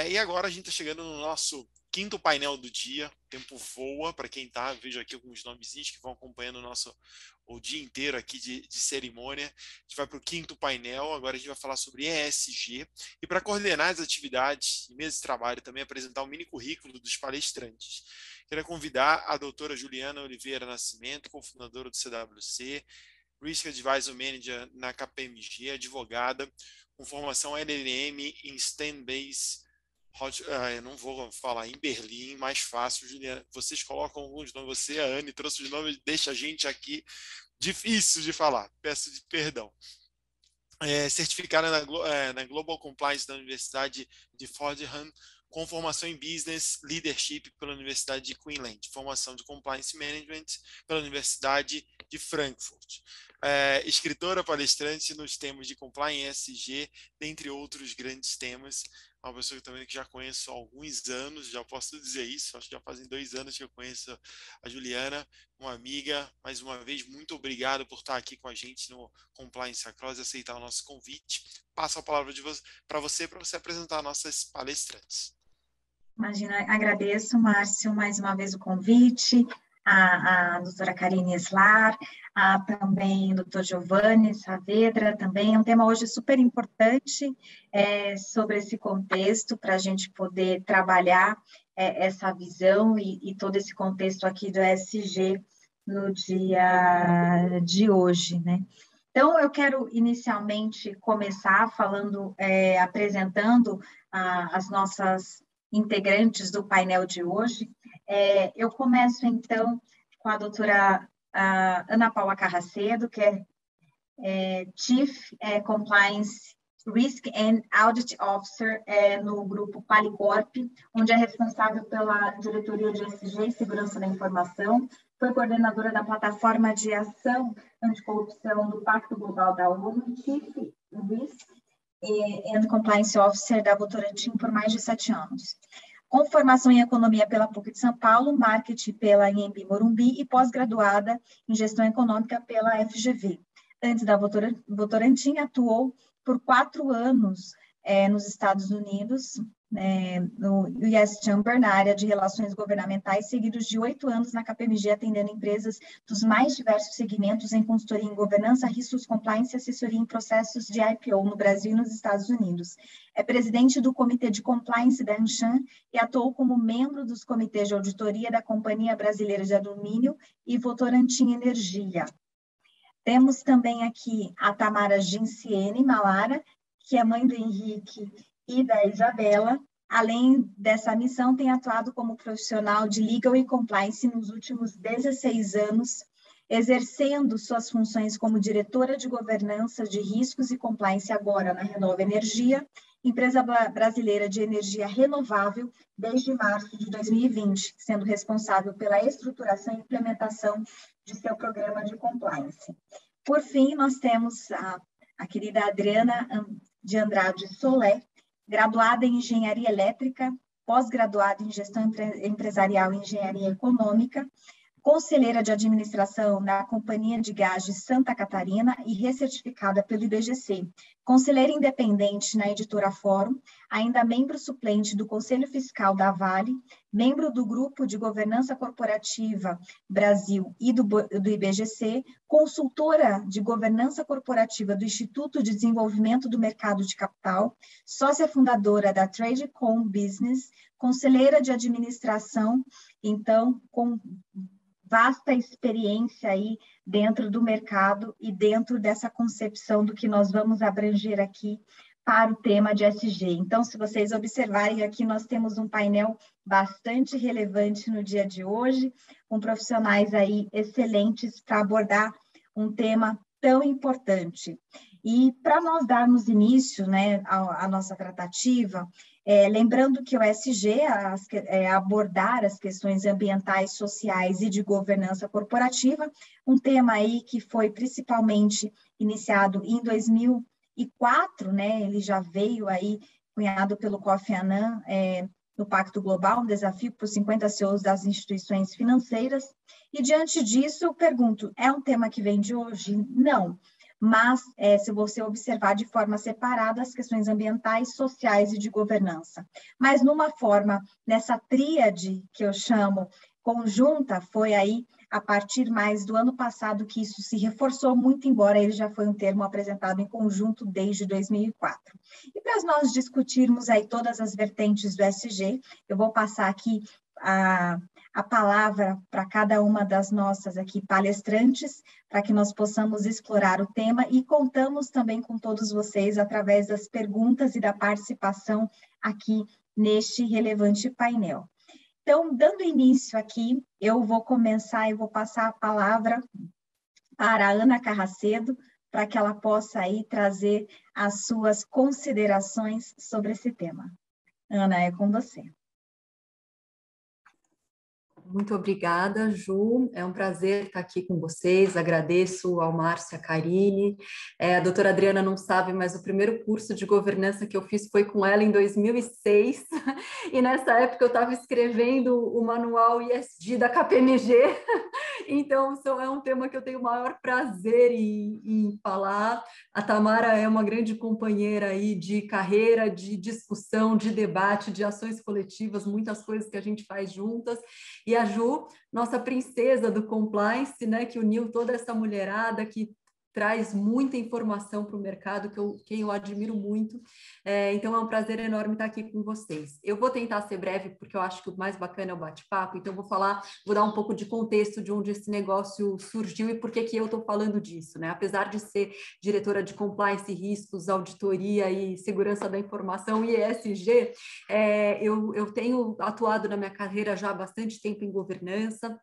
E agora a gente está chegando no nosso quinto painel do dia. O tempo voa para quem está. Vejo aqui alguns nomezinhos que vão acompanhando o dia inteiro aqui de cerimônia. A gente vai para o quinto painel. Agora a gente vai falar sobre ESG. E para coordenar as atividades e mesa de trabalho, também apresentar o mini currículo dos palestrantes. Quero convidar a doutora Juliana Oliveira Nascimento, cofundadora do CWC, Risk Advisor Manager na KPMG, advogada, com formação LLM em Stand-Based. Eu não vou falar em Berlim, mais fácil, Juliana. Vocês colocam alguns nomes, você, a Anne, trouxe os nomes, deixa a gente aqui difícil de falar, peço de perdão. Certificada na Global Compliance da Universidade de Fordham, com formação em Business Leadership pela Universidade de Queensland, formação de Compliance Management pela Universidade de Frankfurt. Escritora palestrante nos temas de Compliance, ESG, dentre outros grandes temas. Uma pessoa que já conheço há alguns anos, já posso dizer isso, acho que já fazem 2 anos que eu conheço a Juliana, uma amiga. Mais uma vez, muito obrigado por estar aqui com a gente no Compliance Across e aceitar o nosso convite. Passo a palavra para você apresentar nossas palestrantes. Imagina, agradeço, Márcio, mais uma vez o convite, a doutora Karine Eslar, também o doutor Giovanni Saavedra, também é um tema hoje super importante sobre esse contexto, para a gente poder trabalhar essa visão e todo esse contexto aqui do ESG no dia de hoje, né? Então, eu quero inicialmente começar falando, apresentando as nossas integrantes do painel de hoje. Eu começo, então, com a doutora Ana Paula Carracedo, que é Chief Compliance Risk and Audit Officer no grupo Qualicorp, onde é responsável pela diretoria de ESG e segurança da informação, foi coordenadora da plataforma de ação anticorrupção do Pacto Global da ONU, Chief Risk and Compliance Officer da Votorantim por mais de 7 anos. Com formação em Economia pela PUC de São Paulo, Marketing pela Anhembi Morumbi e pós-graduada em Gestão Econômica pela FGV. Antes da Votorantim, atuou por 4 anos nos Estados Unidos, no US Chamber, na área de relações governamentais, seguidos de 8 anos na KPMG, atendendo empresas dos mais diversos segmentos em consultoria em governança, riscos, compliance e assessoria em processos de IPO no Brasil e nos Estados Unidos. É presidente do Comitê de Compliance da Anshan e atuou como membro dos comitês de auditoria da Companhia Brasileira de Alumínio e Votorantim Energia. Temos também aqui a Tamara Ginciene Malara, que é mãe do Henrique e da Isabela. Além dessa missão, tem atuado como profissional de Legal e Compliance nos últimos 16 anos, exercendo suas funções como diretora de governança de riscos e compliance agora na Renova Energia, empresa brasileira de energia renovável, desde março de 2020, sendo responsável pela estruturação e implementação de seu programa de compliance. Por fim, nós temos a querida Adriana de Andrade Solé, graduada em Engenharia Elétrica, pós-graduada em Gestão Empresarial e Engenharia Econômica, conselheira de administração na Companhia de Gás de Santa Catarina e recertificada pelo IBGC, conselheira independente na Editora Fórum, ainda membro suplente do Conselho Fiscal da Vale, membro do Grupo de Governança Corporativa Brasil e do IBGC, consultora de governança corporativa do Instituto de Desenvolvimento do Mercado de Capital, sócia fundadora da Tradecom Business, conselheira de administração, então, com vasta experiência aí dentro do mercado e dentro dessa concepção do que nós vamos abranger aqui para o tema de ESG. Então, se vocês observarem aqui, nós temos um painel bastante relevante no dia de hoje, com profissionais aí excelentes para abordar um tema tão importante. E para nós darmos início, né, à nossa tratativa, lembrando que o ESG é abordar as questões ambientais, sociais e de governança corporativa, um tema aí que foi principalmente iniciado em 2004, né, ele já veio aí cunhado pelo Kofi Annan no Pacto Global, um desafio para os 50 CEOs das instituições financeiras, e diante disso eu pergunto, é um tema que vem de hoje? Não. mas se você observar de forma separada as questões ambientais, sociais e de governança. Mas nessa tríade que eu chamo conjunta, foi aí a partir mais do ano passado que isso se reforçou muito, embora ele já foi um termo apresentado em conjunto desde 2004. E para nós discutirmos aí todas as vertentes do ESG, eu vou passar aqui a palavra para cada uma das nossas aqui palestrantes, para que nós possamos explorar o tema e contamos também com todos vocês através das perguntas e da participação aqui neste relevante painel. Então, dando início aqui, eu vou passar a palavra para a Ana Carracedo, para que ela possa aí trazer as suas considerações sobre esse tema. Ana, é com você. Muito obrigada, Ju. É um prazer estar aqui com vocês. Agradeço ao Márcio e à Karine. A doutora Adriana não sabe, mas o primeiro curso de governança que eu fiz foi com ela em 2006. E nessa época eu estava escrevendo o manual ESG da KPMG. Então, é um tema que eu tenho o maior prazer em falar. A Tamara é uma grande companheira aí de carreira, de discussão, de debate, de ações coletivas, muitas coisas que a gente faz juntas. E a Ju, nossa princesa do compliance, né, que uniu toda essa mulherada que traz muita informação para o mercado, quem eu admiro muito. Então, é um prazer enorme estar aqui com vocês. Eu vou tentar ser breve, porque eu acho que o mais bacana é o bate-papo, então vou dar um pouco de contexto de onde esse negócio surgiu e por que eu estou falando disso, né? Apesar de ser diretora de compliance, riscos, auditoria e segurança da informação e ESG, eu tenho atuado na minha carreira já há bastante tempo em governança,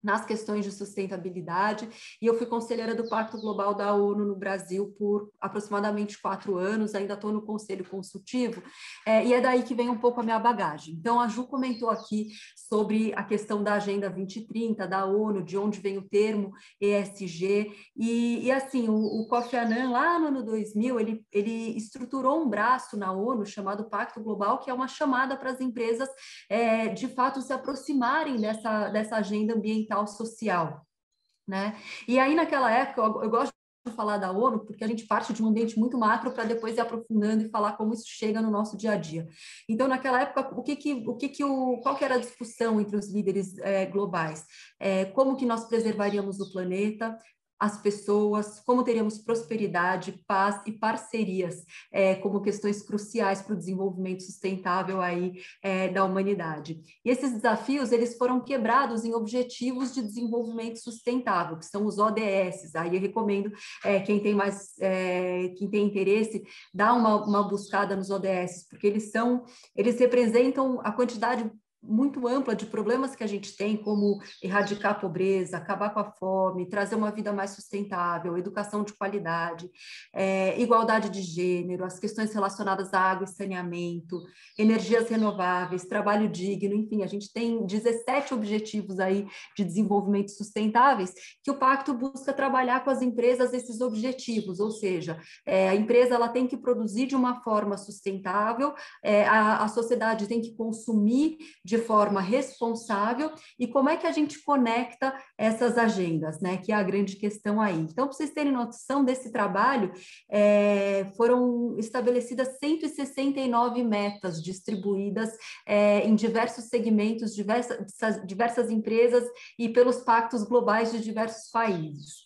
nas questões de sustentabilidade, e eu fui conselheira do Pacto Global da ONU no Brasil por aproximadamente 4 anos, ainda estou no conselho consultivo, e é daí que vem um pouco a minha bagagem. Então, a Ju comentou aqui sobre a questão da Agenda 2030, da ONU, de onde vem o termo ESG, e assim, o Kofi Annan, lá no ano 2000, ele estruturou um braço na ONU chamado Pacto Global, que é uma chamada para as empresas, de fato, se aproximarem dessa agenda ambiental social, né? E aí, naquela época, eu gosto de falar da ONU, porque a gente parte de um ambiente muito macro para depois ir aprofundando e falar como isso chega no nosso dia a dia. Então, naquela época, qual que era a discussão entre os líderes globais? Como que nós preservaríamos o planeta, as pessoas, como teríamos prosperidade, paz e parcerias como questões cruciais para o desenvolvimento sustentável aí, da humanidade. E esses desafios, eles foram quebrados em objetivos de desenvolvimento sustentável, que são os ODS. Aí eu recomendo quem tem interesse, dar uma buscada nos ODS, porque eles representam a quantidade muito ampla de problemas que a gente tem, como erradicar a pobreza, acabar com a fome, trazer uma vida mais sustentável, educação de qualidade, igualdade de gênero, as questões relacionadas à água e saneamento, energias renováveis, trabalho digno, enfim, a gente tem 17 objetivos aí de desenvolvimento sustentáveis que o Pacto busca trabalhar com as empresas esses objetivos, ou seja, a empresa ela tem que produzir de uma forma sustentável, a sociedade tem que consumir de forma responsável, e como é que a gente conecta essas agendas, né? Que é a grande questão aí. Então, para vocês terem noção desse trabalho, foram estabelecidas 169 metas distribuídas em diversos segmentos, diversas empresas e pelos pactos globais de diversos países.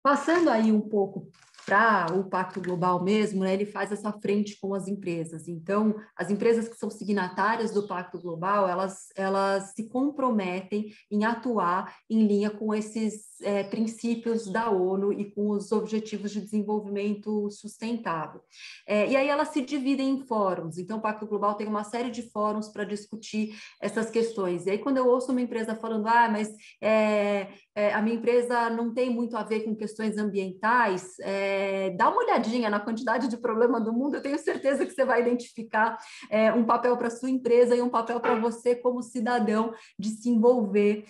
Passando aí um pouco para o Pacto Global mesmo, né, ele faz essa frente com as empresas. Então, as empresas que são signatárias do Pacto Global, elas se comprometem em atuar em linha com esses princípios da ONU e com os Objetivos de Desenvolvimento Sustentável. E aí elas se dividem em fóruns. Então, o Pacto Global tem uma série de fóruns para discutir essas questões. E aí, quando eu ouço uma empresa falando, mas a minha empresa não tem muito a ver com questões ambientais, dá uma olhadinha na quantidade de problema do mundo, eu tenho certeza que você vai identificar um papel para a sua empresa e um papel para você como cidadão de se envolver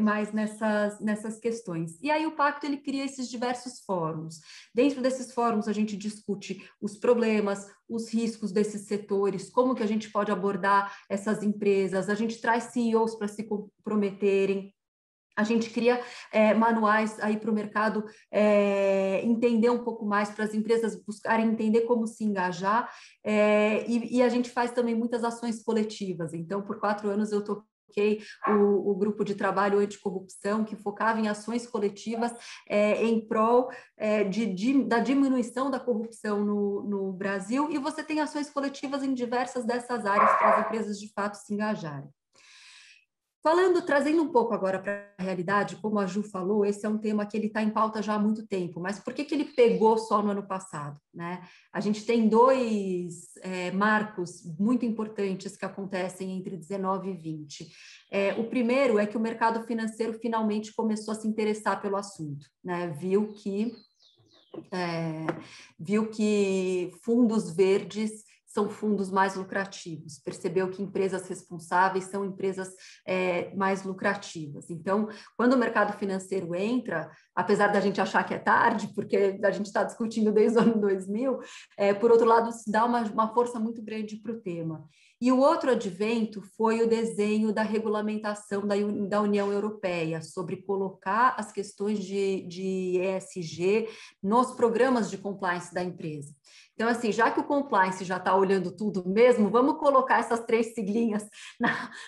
mais nessas questões. E aí o Pacto ele cria esses diversos fóruns. Dentro desses fóruns a gente discute os problemas, os riscos desses setores, como que a gente pode abordar essas empresas, a gente traz CEOs para se comprometerem, A gente cria manuais aí para o mercado entender um pouco mais, para as empresas buscarem entender como se engajar, e a gente faz também muitas ações coletivas. Então, por 4 anos eu toquei o grupo de trabalho anticorrupção, que focava em ações coletivas em prol da diminuição da corrupção no Brasil, e você tem ações coletivas em diversas dessas áreas para as empresas de fato se engajarem. Trazendo um pouco agora para a realidade, como a Ju falou, esse é um tema que ele está em pauta já há muito tempo, mas por que ele pegou só no ano passado, né? A gente tem 2 marcos muito importantes que acontecem entre 19 e 20. O primeiro é que o mercado financeiro finalmente começou a se interessar pelo assunto, né? Viu que fundos verdes são fundos mais lucrativos, percebeu que empresas responsáveis são empresas mais lucrativas. Então, quando o mercado financeiro entra, apesar da gente achar que é tarde, porque a gente está discutindo desde o ano 2000, por outro lado, se dá uma força muito grande para o tema. E o outro advento foi o desenho da regulamentação da União Europeia sobre colocar as questões de ESG nos programas de compliance da empresa. Então, assim, já que o compliance já está olhando tudo mesmo, vamos colocar essas 3 siglinhas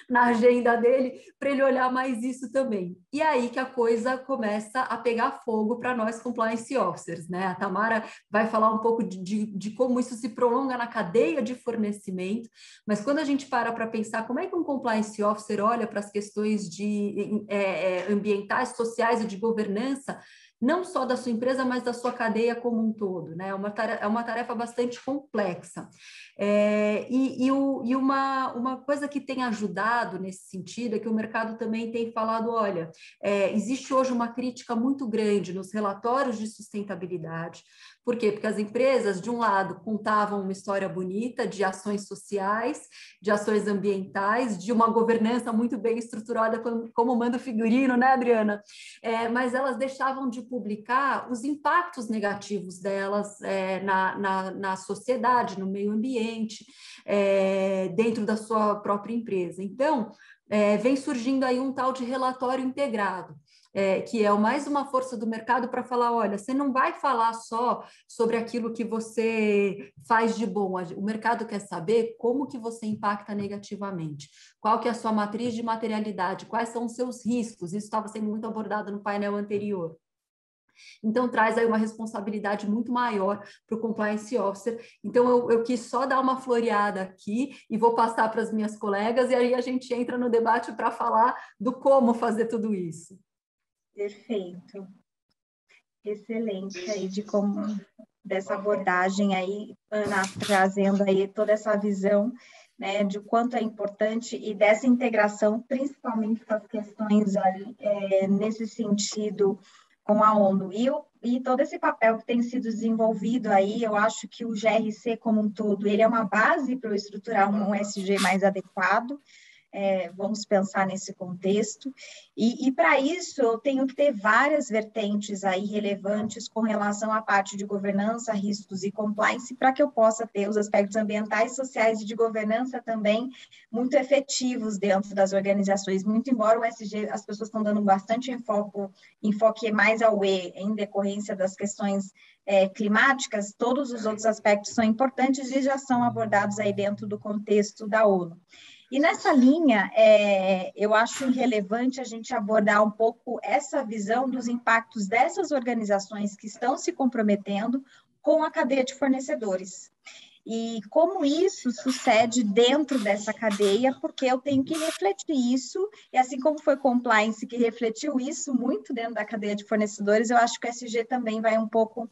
na agenda dele para ele olhar mais isso também. E aí que a coisa começa a pegar fogo para nós compliance officers, né? A Tamara vai falar um pouco de como isso se prolonga na cadeia de fornecimento, mas quando a gente para pensar como é que um compliance officer olha para as questões ambientais, sociais e de governança, não só da sua empresa, mas da sua cadeia como um todo, né? É uma tarefa bastante complexa. Uma coisa que tem ajudado nesse sentido é que o mercado também tem falado, olha, existe hoje uma crítica muito grande nos relatórios de sustentabilidade. Por quê? Porque as empresas, de um lado, contavam uma história bonita de ações sociais, de ações ambientais, de uma governança muito bem estruturada, como manda o figurino, né, Adriana? Mas elas deixavam de publicar os impactos negativos delas na sociedade, no meio ambiente, dentro da sua própria empresa. Então, vem surgindo aí um tal de relatório integrado, que é mais uma força do mercado para falar, olha, você não vai falar só sobre aquilo que você faz de bom, o mercado quer saber como que você impacta negativamente, qual que é a sua matriz de materialidade, quais são os seus riscos, isso estava sendo muito abordado no painel anterior. Então, traz aí uma responsabilidade muito maior para o Compliance Officer. Então, eu quis só dar uma floreada aqui e vou passar para as minhas colegas, e aí a gente entra no debate para falar do como fazer tudo isso. Perfeito. Excelente aí dessa abordagem aí, Ana, trazendo aí toda essa visão, né, de quanto é importante e dessa integração, principalmente com as questões aí, nesse sentido com a ONU. E todo esse papel que tem sido desenvolvido aí, eu acho que o GRC como um todo, ele é uma base para eu estruturar um ESG mais adequado. Vamos pensar nesse contexto, e para isso eu tenho que ter várias vertentes aí relevantes com relação à parte de governança, riscos e compliance, para que eu possa ter os aspectos ambientais, sociais e de governança também muito efetivos dentro das organizações, muito embora o ESG, as pessoas estão dando bastante enfoque mais ao E, em decorrência das questões climáticas, todos os outros aspectos são importantes e já são abordados aí dentro do contexto da ONU. E nessa linha, eu acho relevante a gente abordar um pouco essa visão dos impactos dessas organizações que estão se comprometendo com a cadeia de fornecedores. E como isso sucede dentro dessa cadeia, porque eu tenho que refletir isso, e assim como foi compliance que refletiu isso muito dentro da cadeia de fornecedores, eu acho que o ESG também vai um pouco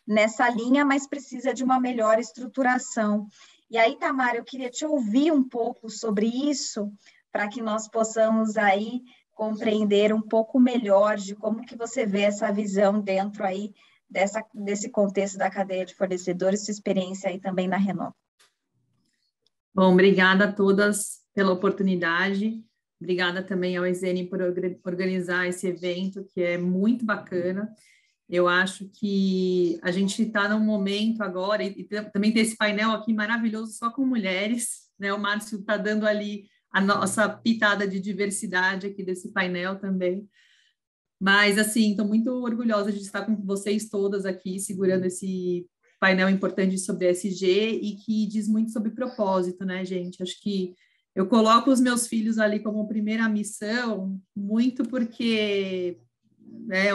nessa linha, mas precisa de uma melhor estruturação. E aí, Tamara, eu queria te ouvir um pouco sobre isso, para que nós possamos aí compreender um pouco melhor de como que você vê essa visão dentro aí desse contexto da cadeia de fornecedores, sua experiência aí também na Renova. Bom, obrigada a todas pela oportunidade, obrigada também ao ESN por organizar esse evento, que é muito bacana. Eu acho que a gente está num momento agora, e também tem esse painel aqui maravilhoso só com mulheres, né? O Márcio está dando ali a nossa pitada de diversidade aqui desse painel também. Mas, assim, estou muito orgulhosa de estar com vocês todas aqui, segurando esse painel importante sobre ESG e que diz muito sobre propósito, né, gente? Acho que eu coloco os meus filhos ali como primeira missão, muito porque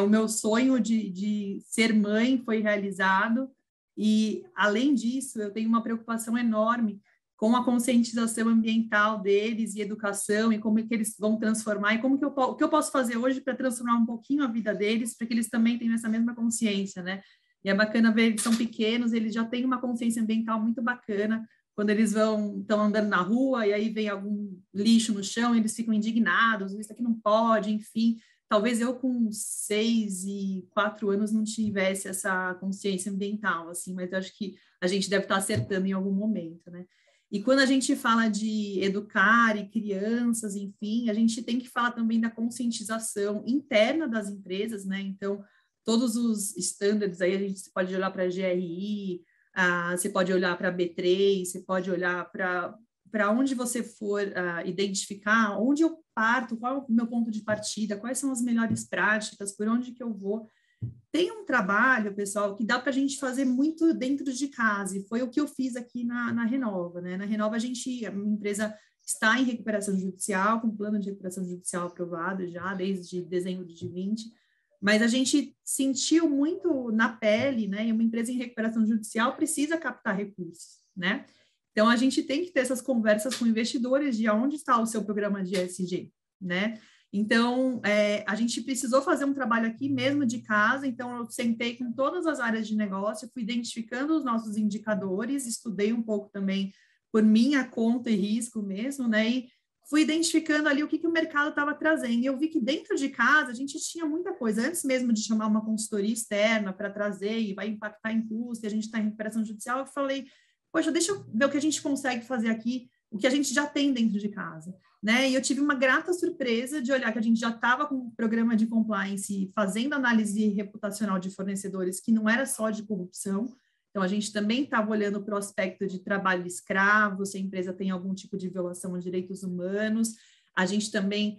o meu sonho de ser mãe foi realizado e, além disso, eu tenho uma preocupação enorme com a conscientização ambiental deles e educação e como é que eles vão transformar e como que o que eu posso fazer hoje para transformar um pouquinho a vida deles, para que eles também tenham essa mesma consciência, né? E é bacana ver, eles são pequenos, eles já têm uma consciência ambiental muito bacana. Quando eles estão andando na rua e aí vem algum lixo no chão, eles ficam indignados, isso aqui não pode, enfim. Talvez eu com 6 e 4 anos não tivesse essa consciência ambiental, assim, mas eu acho que a gente deve estar acertando em algum momento, né? E quando a gente fala de educar e crianças, enfim, a gente tem que falar também da conscientização interna das empresas, né? Então, todos os standards aí, a gente pode olhar para a GRI, você pode olhar para a B3, você pode olhar para onde você for identificar, onde eu parto, qual é o meu ponto de partida, quais são as melhores práticas, por onde que eu vou. Tem um trabalho, pessoal, que dá para a gente fazer muito dentro de casa, e foi o que eu fiz aqui na Renova, né? Na Renova, a minha empresa está em recuperação judicial, com plano de recuperação judicial aprovado já, desde dezembro de 2020, mas a gente sentiu muito na pele, né? E uma empresa em recuperação judicial precisa captar recursos, né? Então, a gente tem que ter essas conversas com investidores de onde está o seu programa de ESG, né? Então, a gente precisou fazer um trabalho aqui mesmo de casa, então eu sentei com todas as áreas de negócio, fui identificando os nossos indicadores, estudei um pouco também por minha conta e risco mesmo, né? E fui identificando ali o que o mercado estava trazendo. E eu vi que dentro de casa a gente tinha muita coisa, antes mesmo de chamar uma consultoria externa para trazer e vai impactar em custo, e a gente está em recuperação judicial, eu falei, poxa, deixa eu ver o que a gente consegue fazer aqui, o que a gente já tem dentro de casa, né? E eu tive uma grata surpresa de olhar que a gente já estava com um programa de compliance fazendo análise reputacional de fornecedores que não era só de corrupção. Então, a gente também estava olhando para o aspecto de trabalho escravo, se a empresa tem algum tipo de violação aos direitos humanos. A gente também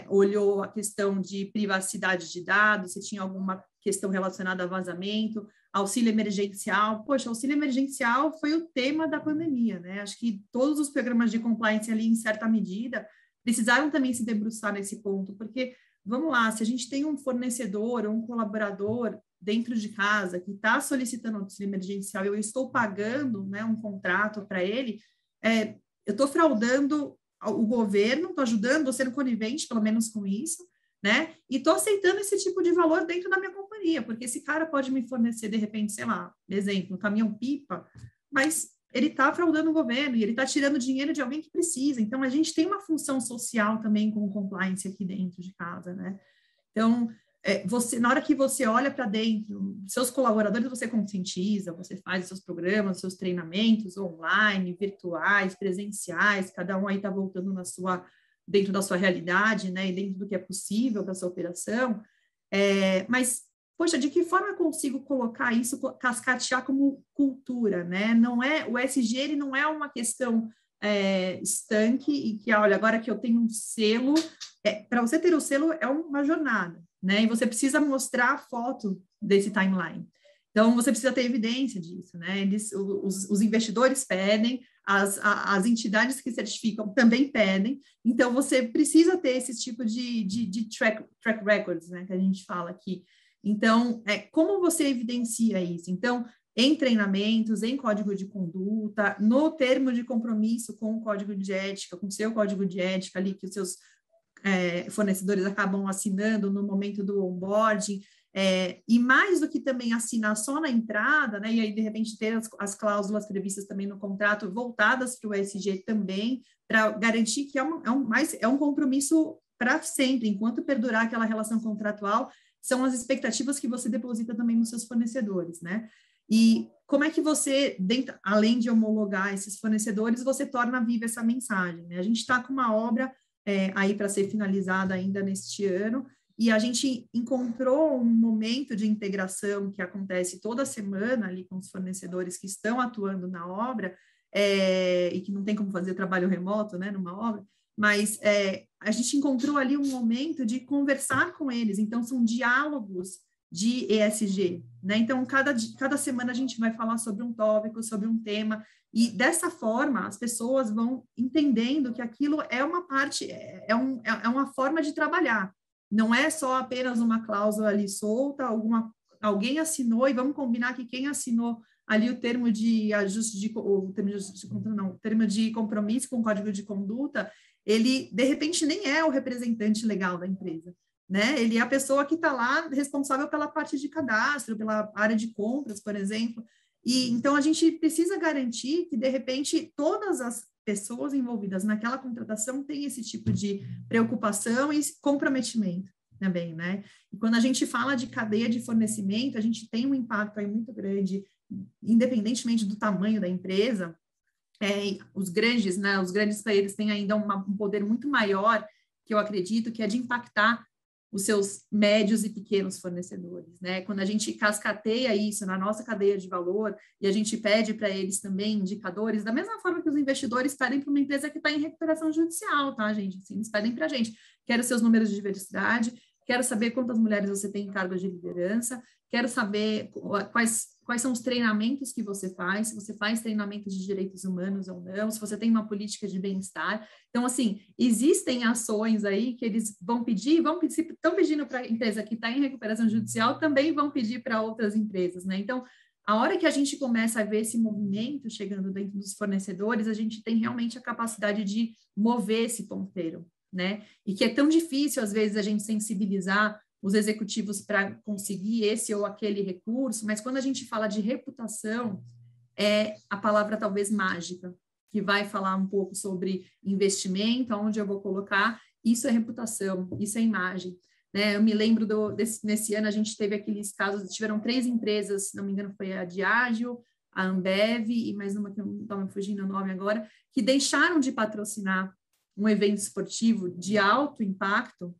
olhou a questão de privacidade de dados, se tinha alguma questão relacionada a vazamento, auxílio emergencial. Poxa, auxílio emergencial foi o tema da pandemia, né? Acho que todos os programas de compliance ali, em certa medida, precisaram também se debruçar nesse ponto, porque, vamos lá, se a gente tem um fornecedor ou um colaborador dentro de casa que está solicitando auxílio emergencial e eu estou pagando, né, um contrato para ele, eu estou fraudando o governo, estou ajudando, estou sendo conivente, pelo menos com isso, né? E estou aceitando esse tipo de valor dentro da minha companhia, porque esse cara pode me fornecer, de repente, sei lá, exemplo, um caminhão-pipa, mas ele está fraudando o governo e ele está tirando dinheiro de alguém que precisa. Então, a gente tem uma função social também com o compliance aqui dentro de casa, né? Então, na hora que você olha para dentro, seus colaboradores você conscientiza, você faz os seus programas, seus treinamentos online, virtuais, presenciais, cada um aí está voltando dentro da sua realidade, né, e dentro do que é possível para a sua operação, mas, poxa, de que forma eu consigo colocar isso, cascatear como cultura, né? O ESG, ele não é uma questão estanque e que, olha, agora que eu tenho um selo, para você ter o selo é uma jornada, né? E você precisa mostrar a foto desse timeline. Então, você precisa ter evidência disso, né? Os investidores pedem, as entidades que certificam também pedem, então você precisa ter esse tipo de track records, né, que a gente fala aqui. Então, como você evidencia isso? Então, em treinamentos, em código de conduta, no termo de compromisso com o código de ética, com o seu código de ética ali, que os seus fornecedores acabam assinando no momento do onboarding, e mais do que também assinar só na entrada, né, e aí de repente ter as cláusulas previstas também no contrato voltadas para o ESG também, para garantir que é um compromisso para sempre, enquanto perdurar aquela relação contratual, são as expectativas que você deposita também nos seus fornecedores, né? E como é que você, além de homologar esses fornecedores, você torna viva essa mensagem, né? A gente está com uma obra aí para ser finalizada ainda neste ano, e a gente encontrou um momento de integração que acontece toda semana ali com os fornecedores que estão atuando na obra, e que não tem como fazer trabalho remoto, né, numa obra, mas a gente encontrou ali um momento de conversar com eles, então são diálogos de ESG, né? Então, cada semana a gente vai falar sobre um tópico, sobre um tema, e dessa forma as pessoas vão entendendo que aquilo é uma parte, é uma forma de trabalhar, não é só apenas uma cláusula ali solta, alguém assinou, e vamos combinar que quem assinou ali o termo de ajuste o termo de compromisso com o código de conduta, ele, de repente, nem é o representante legal da empresa, né? Ele é a pessoa que está lá responsável pela parte de cadastro, pela área de compras, por exemplo. E então a gente precisa garantir que, de repente, todas as pessoas envolvidas naquela contratação têm esse tipo de preocupação e comprometimento também, né? E quando a gente fala de cadeia de fornecimento, a gente tem um impacto aí muito grande, independentemente do tamanho da empresa. Os grandes players têm ainda um poder muito maior, que eu acredito, que é de impactar os seus médios e pequenos fornecedores, né? Quando a gente cascateia isso na nossa cadeia de valor e a gente pede para eles também indicadores, da mesma forma que os investidores pedem para uma empresa que está em recuperação judicial, tá, gente? Assim, eles pedem para a gente, quero seus números de diversidade, quero saber quantas mulheres você tem em cargos de liderança, quero saber quais são os treinamentos que você faz, se você faz treinamentos de direitos humanos ou não, se você tem uma política de bem-estar. Então, assim, existem ações aí que eles vão pedir, se estão pedindo para a empresa que está em recuperação judicial, também vão pedir para outras empresas, né? Então, a hora que a gente começa a ver esse movimento chegando dentro dos fornecedores, a gente tem realmente a capacidade de mover esse ponteiro, né? E que é tão difícil, às vezes, a gente sensibilizar os executivos para conseguir esse ou aquele recurso, mas quando a gente fala de reputação, é a palavra talvez mágica, que vai falar um pouco sobre investimento, onde eu vou colocar, isso é reputação, isso é imagem, né? Eu me lembro nesse ano a gente teve aqueles casos, tiveram 3 empresas, se não me engano foi a Diageo, a Ambev e mais uma que eu não estou me fugindo o nome agora, que deixaram de patrocinar um evento esportivo de alto impacto,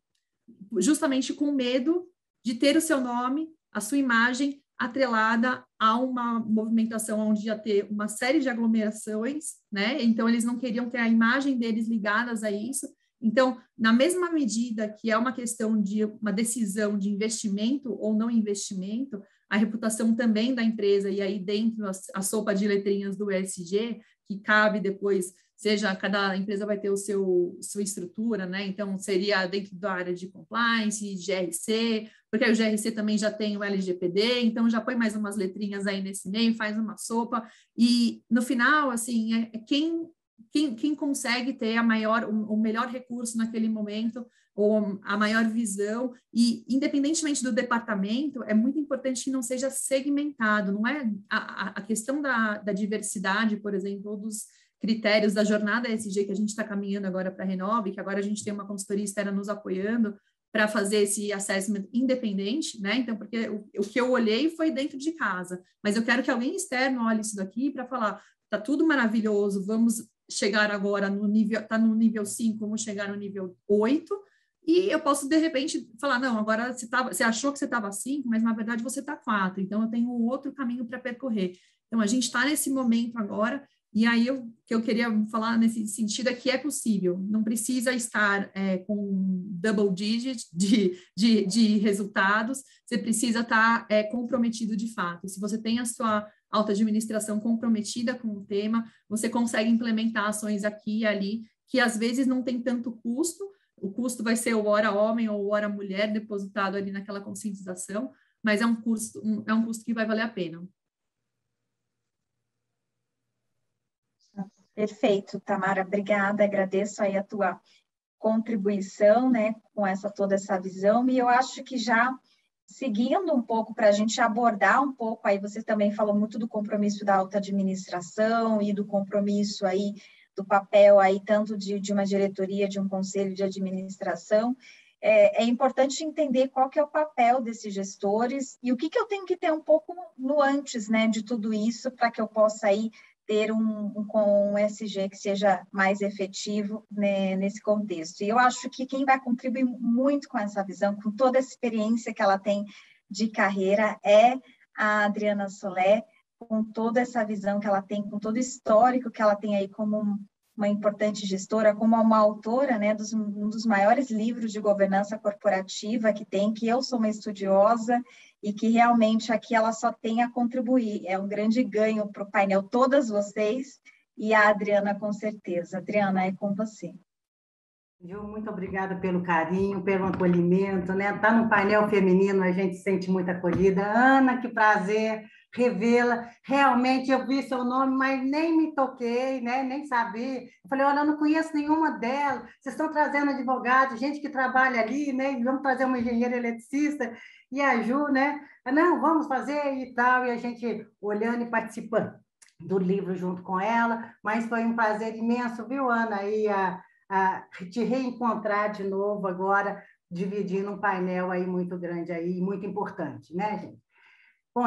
justamente com medo de ter o seu nome, a sua imagem atrelada a uma movimentação onde ia ter uma série de aglomerações, né? Então, eles não queriam ter a imagem deles ligadas a isso. Então, na mesma medida que é uma questão de uma decisão de investimento ou não investimento, a reputação também da empresa, e aí dentro a sopa de letrinhas do ESG, que cabe depois, seja, cada empresa vai ter sua estrutura, né? Então, seria dentro da área de compliance, GRC, porque aí o GRC também já tem o LGPD, então já põe mais umas letrinhas aí nesse meio, faz uma sopa, e no final, assim, quem consegue ter o melhor recurso naquele momento, ou a maior visão, e independentemente do departamento, é muito importante que não seja segmentado, não é a questão da diversidade, por exemplo, ou dos critérios da jornada ESG que a gente está caminhando agora para a Renove, que agora a gente tem uma consultoria externa nos apoiando para fazer esse assessment independente, né? Então, porque o que eu olhei foi dentro de casa, mas eu quero que alguém externo olhe isso daqui para falar, tá tudo maravilhoso, vamos chegar agora no nível, tá no nível 5, vamos chegar no nível 8, e eu posso, de repente, falar, não, agora você achou que você estava 5, mas na verdade você está 4, então eu tenho um outro caminho para percorrer. Então, a gente está nesse momento agora, e aí que eu queria falar nesse sentido é que é possível, não precisa estar com double digit de resultados, você precisa estar comprometido de fato. Se você tem a sua alta administração comprometida com o tema, você consegue implementar ações aqui e ali, que às vezes não tem tanto custo, o custo vai ser o hora homem ou hora mulher depositado ali naquela conscientização, mas é um custo que vai valer a pena. Perfeito, Tamara, obrigada, agradeço aí a tua contribuição, né, com toda essa visão, e eu acho que já seguindo um pouco para a gente abordar um pouco, aí você também falou muito do compromisso da alta administração e do compromisso aí do papel aí tanto de uma diretoria, de um conselho de administração, é importante entender qual que é o papel desses gestores e o que eu tenho que ter um pouco no antes, né, de tudo isso, para que eu possa aí ter um ESG que seja mais efetivo, né, nesse contexto. E eu acho que quem vai contribuir muito com essa visão, com toda a experiência que ela tem de carreira, é a Adriana Solé, com toda essa visão que ela tem, com todo o histórico que ela tem aí como uma importante gestora, como uma autora, né, um dos maiores livros de governança corporativa que tem, que eu sou uma estudiosa e que realmente aqui ela só tem a contribuir. É um grande ganho para o painel, todas vocês, e a Adriana com certeza. Adriana, é com você. Ju, muito obrigada pelo carinho, pelo acolhimento, né? Tá no painel feminino, a gente se sente muito acolhida. Ana, que prazer revê-la. Realmente eu vi seu nome, mas nem me toquei, né? Nem sabia. Eu falei, olha, eu não conheço nenhuma delas. Vocês estão trazendo advogados, gente que trabalha ali, né? Vamos trazer uma engenheira eletricista e a Ju, né? Não, vamos fazer e tal. E a gente olhando e participando do livro junto com ela. Mas foi um prazer imenso, viu, Ana? E a te reencontrar de novo agora, dividindo um painel aí muito grande aí, muito importante, né, gente? Bom,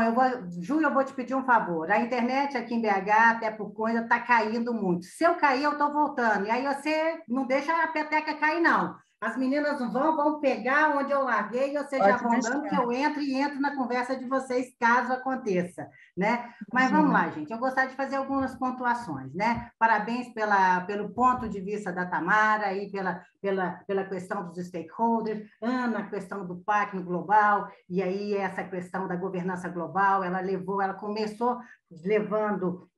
Ju, eu vou te pedir um favor. A internet aqui em BH, até por coisa, está caindo muito. Se eu cair, eu estou voltando. E aí você não deixa a peteca cair, não. As meninas vão pegar onde eu larguei e vocês já vão dando que eu entro na conversa de vocês, caso aconteça, né? Mas vamos lá, gente. Eu gostaria de fazer algumas pontuações, né? Parabéns pelo ponto de vista da Tamara e pela questão dos stakeholders, Ana, a questão do Pacto Global, e aí essa questão da governança global, ela começou levando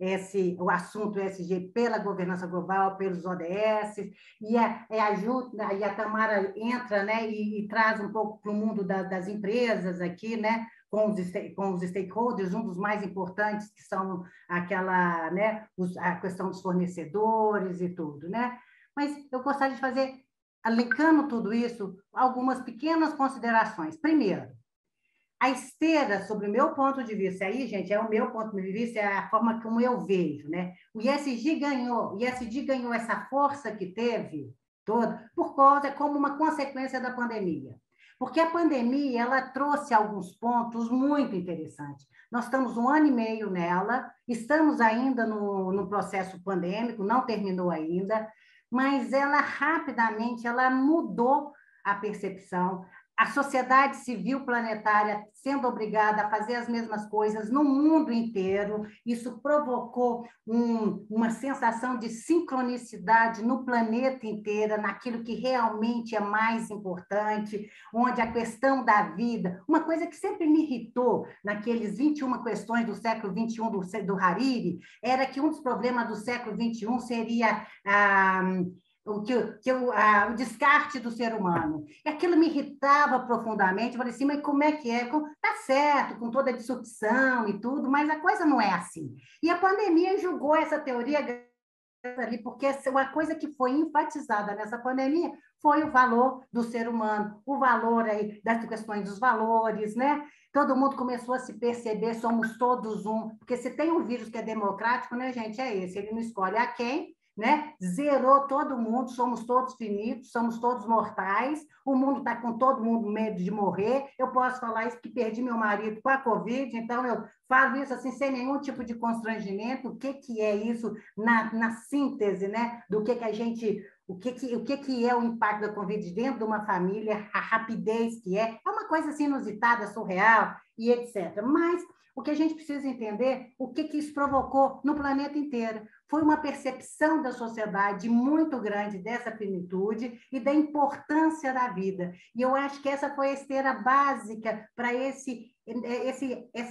o assunto ESG pela governança global, pelos ODS, e a Tamara entra, né, e traz um pouco para o mundo das empresas aqui, né, com os stakeholders, um dos mais importantes, que são aquela, né, a questão dos fornecedores e tudo, né? Mas eu gostaria de fazer, linkando tudo isso, algumas pequenas considerações. Primeiro, a esteira, sobre o meu ponto de vista, aí, gente, é o meu ponto de vista, é a forma como eu vejo, né? O ESG ganhou essa força que teve toda por causa, como uma consequência da pandemia. Porque a pandemia, ela trouxe alguns pontos muito interessantes. Nós estamos 1 ano e meio nela, estamos ainda no processo pandêmico, não terminou ainda, mas ela rapidamente ela mudou a percepção. A sociedade civil planetária sendo obrigada a fazer as mesmas coisas no mundo inteiro, isso provocou uma sensação de sincronicidade no planeta inteiro, naquilo que realmente é mais importante, onde a questão da vida, uma coisa que sempre me irritou naqueles 21 questões do século XXI do Hariri, era que um dos problemas do século XXI seria o descarte do ser humano. E aquilo me irritava profundamente. Eu falei assim, mas como é que é? Tá certo, com toda a disrupção e tudo, mas a coisa não é assim. E a pandemia julgou essa teoria ali, porque uma coisa que foi enfatizada nessa pandemia foi o valor do ser humano, o valor aí das questões dos valores, né? Todo mundo começou a se perceber, somos todos um, porque se tem um vírus que é democrático, né, gente, é esse, ele não escolhe a quem, né? Zerou todo mundo, somos todos finitos, somos todos mortais, o mundo está com todo mundo medo de morrer. Eu posso falar isso que perdi meu marido com a Covid, então eu falo isso assim sem nenhum tipo de constrangimento. O que é isso na síntese, né? Do que a gente... O que é o impacto da Covid dentro de uma família, a rapidez que é uma coisa assim inusitada, surreal e etc. Mas o que a gente precisa entender, o que isso provocou no planeta inteiro. Foi uma percepção da sociedade muito grande dessa finitude e da importância da vida. E eu acho que essa foi a esteira básica para essa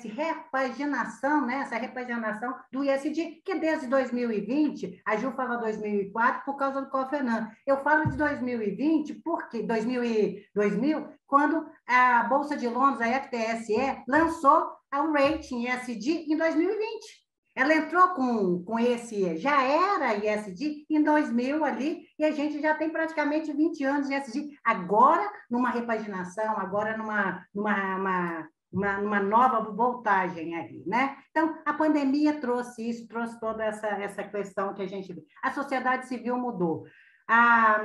repaginação, né? Essa repaginação do ESG, que desde 2020, a Ju fala 2004 por causa do Kofi Annan. Eu falo de 2020 porque 2000, quando a Bolsa de Londres, a FTSE, lançou o rating ESG em 2020. Ela entrou com esse, já era ESG em 2000 ali, e a gente já tem praticamente 20 anos de ESG. Agora, numa repaginação, agora numa nova voltagem ali, né? Então, a pandemia trouxe isso, trouxe toda essa questão que a gente vê. A sociedade civil mudou. A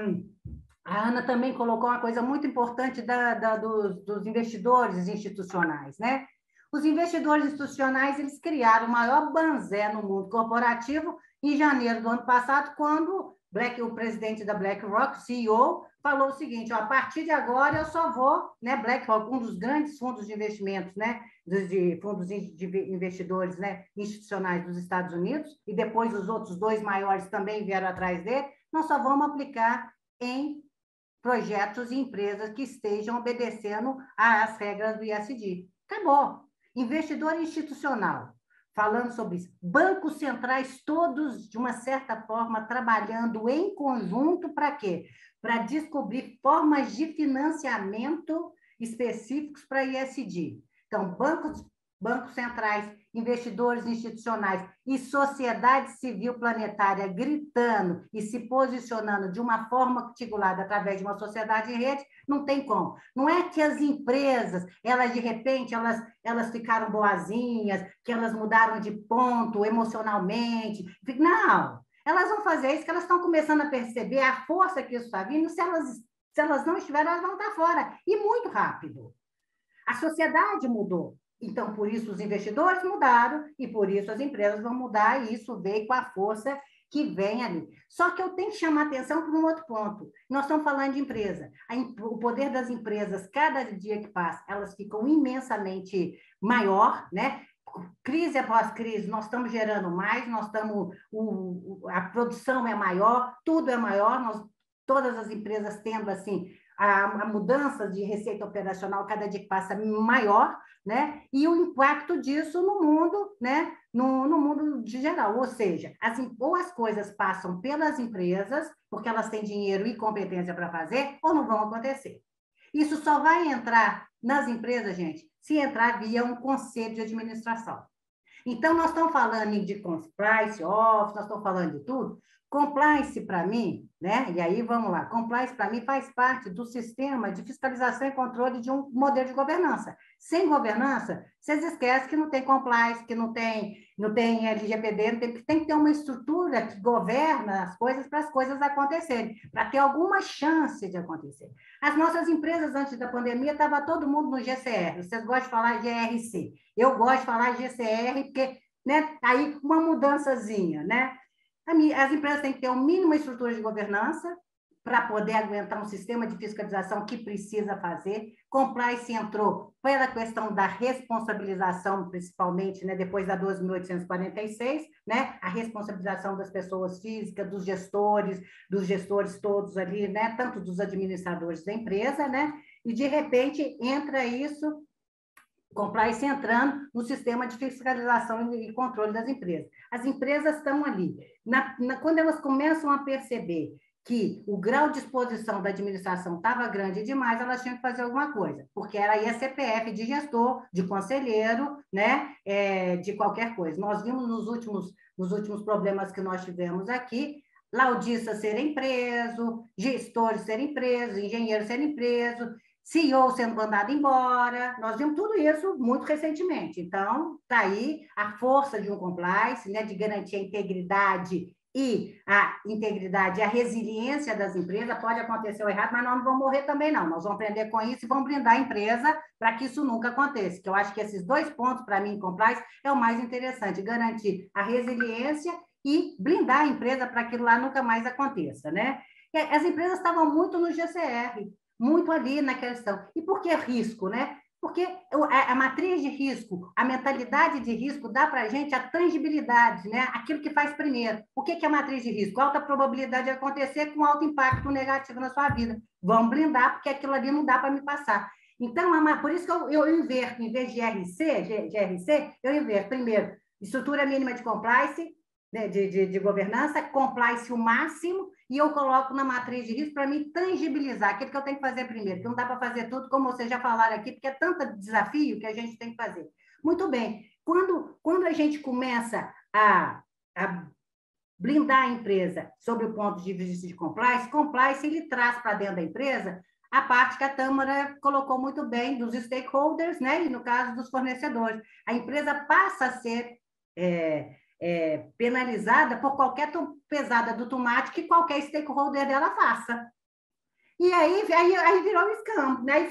Ana também colocou uma coisa muito importante dos investidores institucionais, né? Os investidores institucionais, eles criaram o maior banzé no mundo corporativo em janeiro do ano passado, quando o presidente da BlackRock, CEO, falou o seguinte, ó, a partir de agora eu só vou, né, BlackRock, um dos grandes fundos de investimentos, né, de fundos de investidores, né, institucionais dos Estados Unidos, e depois os outros dois maiores também vieram atrás dele, nós só vamos aplicar em projetos e empresas que estejam obedecendo às regras do ISD. Acabou. Investidor institucional, falando sobre isso. Bancos centrais todos, de uma certa forma, trabalhando em conjunto para quê? Para descobrir formas de financiamento específicos para ISD. Então, bancos centrais, investidores institucionais e sociedade civil planetária gritando e se posicionando de uma forma articulada através de uma sociedade em rede, não tem como. Não é que as empresas, elas de repente, elas ficaram boazinhas, que elas mudaram de ponto emocionalmente. Não, elas vão fazer isso, que elas estão começando a perceber a força que isso está vindo, se elas não estiverem, elas vão estar fora. E muito rápido. A sociedade mudou. Então, por isso, os investidores mudaram e por isso as empresas vão mudar e isso veio com a força que vem ali. Só que eu tenho que chamar atenção para um outro ponto. Nós estamos falando de empresa. O poder das empresas, cada dia que passa, elas ficam imensamente maior, né? Crise após crise, nós estamos gerando mais, a produção é maior, tudo é maior, todas as empresas tendo, assim, a mudança de receita operacional cada dia que passa maior, né? E o impacto disso no mundo, né? No mundo de geral, ou seja, ou as coisas passam pelas empresas, porque elas têm dinheiro e competência para fazer, ou não vão acontecer. Isso só vai entrar nas empresas, gente, se entrar via um conselho de administração. Então, nós estamos falando de compliance office, nós estamos falando de tudo. Compliance, para mim, né? E aí, vamos lá. Compliance, para mim, faz parte do sistema de fiscalização e controle de um modelo de governança. Sem governança, vocês esquecem que não tem compliance, que não tem LGPD, tem que ter uma estrutura que governa as coisas para as coisas acontecerem, para ter alguma chance de acontecer. As nossas empresas, antes da pandemia, estava todo mundo no GCR. Vocês gostam de falar GRC. Eu gosto de falar GCR, porque, né, aí uma mudançazinha, né? As empresas têm que ter uma mínima estrutura de governança para poder aguentar um sistema de fiscalização que precisa fazer. Compliance entrou pela questão da responsabilização, principalmente, né, depois da 12.846, né, a responsabilização das pessoas físicas, dos gestores todos ali, né, tanto dos administradores da empresa, né, e de repente entra isso, compliance entrando no sistema de fiscalização e controle das empresas. As empresas estão ali. Quando elas começam a perceber que o grau de exposição da administração estava grande demais, elas tinham que fazer alguma coisa, porque era aí a CPF de gestor, de conselheiro, né, de qualquer coisa. Nós vimos nos últimos problemas que nós tivemos aqui, laudistas serem presos, gestores serem presos, engenheiros serem presos, CEO sendo mandado embora, nós vimos tudo isso muito recentemente. Então, está aí a força de um compliance, né, de garantir a integridade e a resiliência das empresas. Pode acontecer o errado, mas nós não vamos morrer também, não. Nós vamos aprender com isso e vamos blindar a empresa para que isso nunca aconteça. Que eu acho que esses dois pontos, para mim, em compliance, é o mais interessante, garantir a resiliência e blindar a empresa para que aquilo lá nunca mais aconteça, né? E as empresas estavam muito no GCR, muito ali na questão. E por que risco, né? Porque a matriz de risco, a mentalidade de risco dá para a gente a tangibilidade, né? Aquilo que faz primeiro. O que é a matriz de risco? Alta probabilidade de acontecer com alto impacto negativo na sua vida. Vamos blindar, porque aquilo ali não dá para me passar. Então, por isso que eu inverto, em vez de GRC, eu inverto primeiro estrutura mínima de compliance, né, de governança, compliance o máximo, e eu coloco na matriz de risco para mim tangibilizar aquilo que eu tenho que fazer primeiro, que não dá para fazer tudo, como vocês já falaram aqui, porque é tanto desafio que a gente tem que fazer. Muito bem, quando a gente começa a blindar a empresa sobre o ponto de vista de compliance ele traz para dentro da empresa a parte que a Tâmara colocou muito bem dos stakeholders, né, e no caso dos fornecedores. A empresa passa a ser penalizada por qualquer pesada do tomate que qualquer stakeholder dela faça. E aí virou um escambo, né?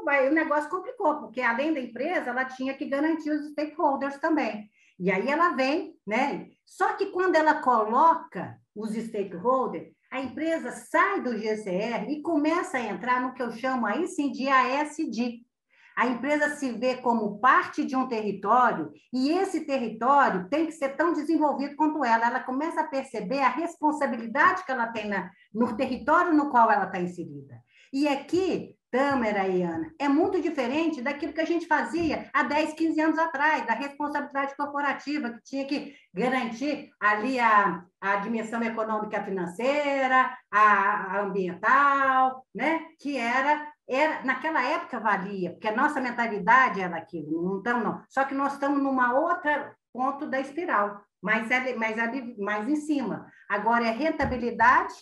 Aí o negócio complicou, porque além da empresa, ela tinha que garantir os stakeholders também. E aí ela vem, né? Só que quando ela coloca os stakeholders, A empresa sai do GCR e começa a entrar no que eu chamo aí sim de ASD. A empresa se vê como parte de um território e esse território tem que ser tão desenvolvido quanto ela. Ela começa a perceber a responsabilidade que ela tem no território no qual ela está inserida. E aqui, Tâmara e Ana, é muito diferente daquilo que a gente fazia há 10, 15 anos atrás, da responsabilidade corporativa, que tinha que garantir ali a dimensão econômica financeira, a ambiental, né? Que era naquela época valia, porque a nossa mentalidade era aquilo, não estamos, não. Só que nós estamos numa outra ponto da espiral, mais em cima. Agora é rentabilidade,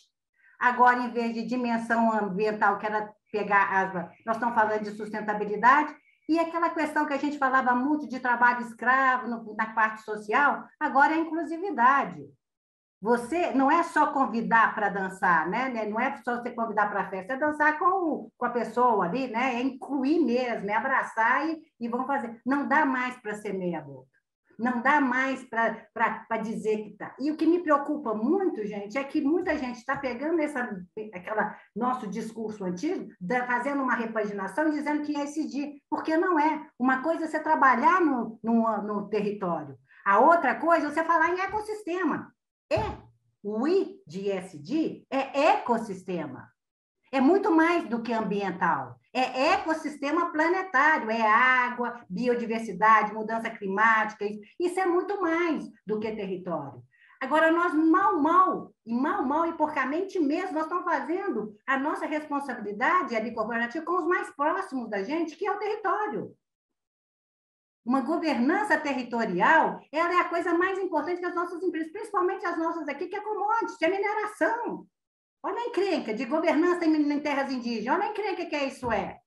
agora em vez de dimensão ambiental, que era pegar nós estamos falando de sustentabilidade, e aquela questão que a gente falava muito de trabalho escravo na parte social, agora é inclusividade. Você não é só convidar para dançar, né? Não é só você convidar para a festa, é dançar com a pessoa ali, né? É incluir mesmo, é abraçar e vamos fazer. Não dá mais para ser meia boca. Não dá mais para dizer que está. E o que me preocupa muito, gente, é que muita gente está pegando aquela nosso discurso antigo, fazendo uma repaginação e dizendo que é ESG, porque não é. Uma coisa é você trabalhar no território. A outra coisa é você falar em ecossistema. O I de ESG é ecossistema. É muito mais do que ambiental. É ecossistema planetário, é água, biodiversidade, mudança climática. Isso é muito mais do que território. Agora, nós mal e porcamente mesmo, nós estamos fazendo a nossa responsabilidade ali corporativa com os mais próximos da gente, que é o território. Uma governança territorial, ela é a coisa mais importante que as nossas empresas, principalmente as nossas aqui, que é commodities, é mineração. Olha a encrenca de governança em terras indígenas, olha a encrenca que isso é.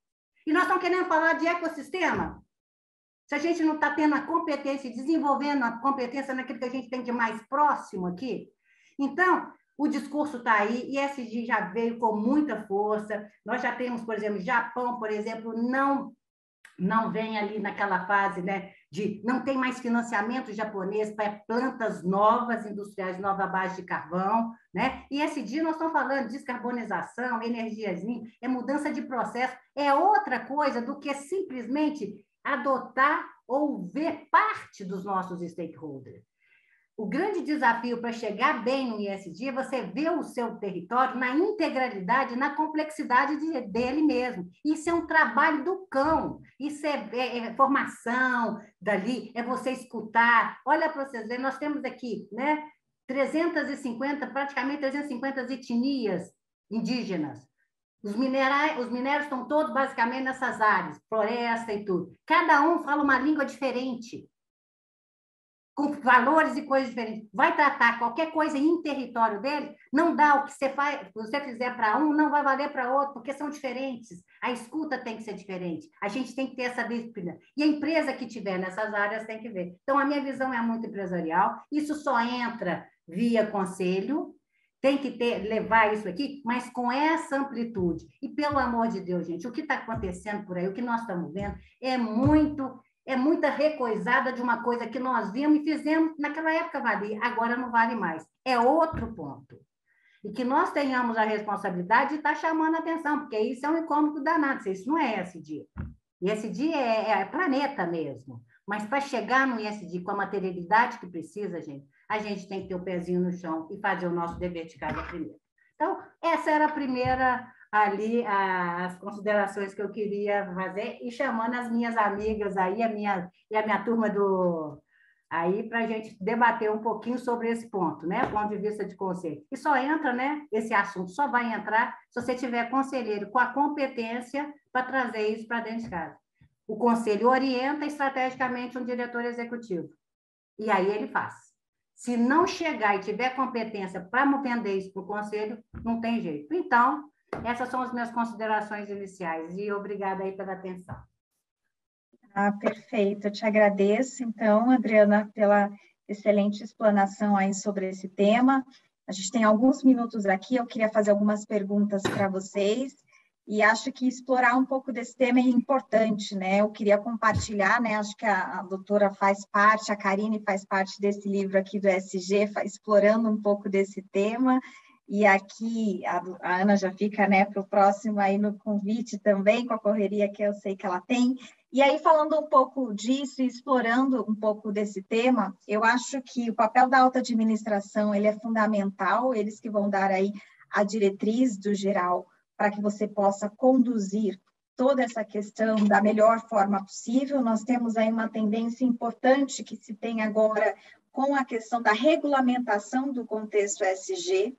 E nós estamos querendo falar de ecossistema? Se a gente não está tendo a competência, desenvolvendo a competência naquilo que a gente tem de mais próximo aqui. Então, o discurso está aí, e ESG já veio com muita força. Nós já temos, por exemplo, Japão, por exemplo, não vem ali naquela fase, né, de não tem mais financiamento japonês para plantas novas, industriais novas à base de carvão, né? E esse dia nós estamos falando de descarbonização, energias limpas, é mudança de processo, é outra coisa do que simplesmente adotar ou ver parte dos nossos stakeholders. O grande desafio para chegar bem no ESG é você ver o seu território na integralidade, na complexidade dele mesmo. Isso é um trabalho do cão, isso é formação dali, é você escutar. Olha para vocês verem, nós temos aqui, né, praticamente 350 etnias indígenas. Os minérios estão todos basicamente nessas áreas, floresta e tudo. Cada um fala uma língua diferente, com valores e coisas diferentes. Vai tratar qualquer coisa em território dele, não dá o que você fizer para um, não vai valer para outro, porque são diferentes. A escuta tem que ser diferente. A gente tem que ter essa disciplina. E a empresa que tiver nessas áreas tem que ver. Então, a minha visão é muito empresarial. Isso só entra via conselho. Tem que levar isso aqui, mas com essa amplitude. E, pelo amor de Deus, gente, o que está acontecendo por aí, o que nós estamos vendo, é muita recoisada de uma coisa que nós vimos e fizemos, naquela época valia, agora não vale mais. É outro ponto. E que nós tenhamos a responsabilidade de estar chamando a atenção, porque isso é um incômodo danado, isso não é ESG. ESG é planeta mesmo. Mas para chegar no ESG com a materialidade que precisa, a gente tem que ter o pezinho no chão e fazer o nosso dever de casa primeiro. Então, essa era a primeira ali as considerações que eu queria fazer, e chamando as minhas amigas aí, a minha turma aí para a gente debater um pouquinho sobre esse ponto, né? Do ponto de vista de conselho. E só entra, né? Esse assunto só vai entrar se você tiver conselheiro com a competência para trazer isso para dentro de casa. O conselho orienta estrategicamente um diretor executivo. E aí ele faz. Se não chegar e tiver competência para vender isso para o conselho, não tem jeito. Então, essas são as minhas considerações iniciais. E obrigada aí pela atenção. Perfeito. Eu te agradeço, então, Adriana, pela excelente explanação aí sobre esse tema. A gente tem alguns minutos aqui, eu queria fazer algumas perguntas para vocês. E acho que explorar um pouco desse tema é importante, né? Eu queria compartilhar, né? Acho que a doutora faz parte, a Karine faz parte desse livro aqui do ESG, explorando um pouco desse tema. E aqui a Ana já fica, né, para o próximo aí no convite também, com a correria que eu sei que ela tem. E aí, falando um pouco disso e explorando um pouco desse tema, eu acho que o papel da alta administração ele é fundamental, eles que vão dar aí a diretriz do geral para que você possa conduzir toda essa questão da melhor forma possível. Nós temos aí uma tendência importante que se tem agora com a questão da regulamentação do contexto ESG.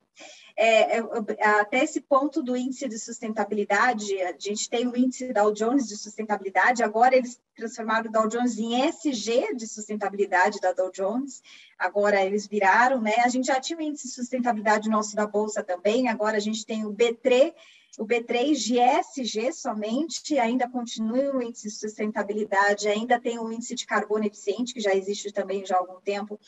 Até esse ponto do índice de sustentabilidade, a gente tem o índice Dow Jones de sustentabilidade, agora eles transformaram o Dow Jones em ESG de sustentabilidade da Dow Jones, agora eles viraram, né? A gente já tinha o índice de sustentabilidade nosso da Bolsa também, agora a gente tem o B3 de ESG somente, ainda continua o índice de sustentabilidade, ainda tem o índice de carbono eficiente, que já existe também já há algum tempo,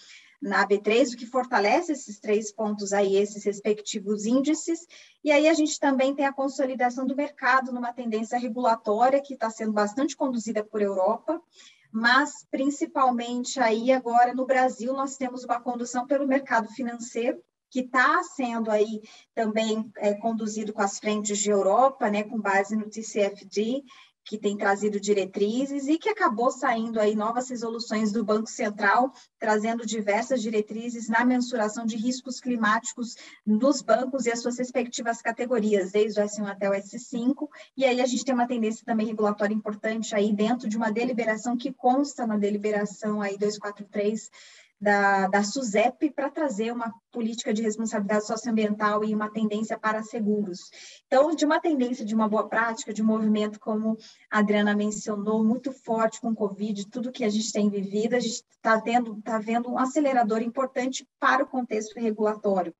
na B3, o que fortalece esses 3 pontos aí, esses respectivos índices, e aí a gente também tem a consolidação do mercado numa tendência regulatória que está sendo bastante conduzida por Europa, mas principalmente aí agora no Brasil nós temos uma condução pelo mercado financeiro, que está sendo aí também conduzido com as frentes de Europa, né, com base no TCFD, que tem trazido diretrizes e que acabou saindo aí novas resoluções do Banco Central, trazendo diversas diretrizes na mensuração de riscos climáticos nos bancos e as suas respectivas categorias, desde o S1 até o S5, e aí a gente tem uma tendência também regulatória importante aí dentro de uma deliberação que consta na deliberação aí 243 da SUSEP para trazer uma política de responsabilidade socioambiental e uma tendência para seguros. Então, de uma tendência, de uma boa prática, de um movimento, como a Adriana mencionou, muito forte com o Covid, tudo que a gente tem vivido, a gente está vendo um acelerador importante para o contexto regulatório.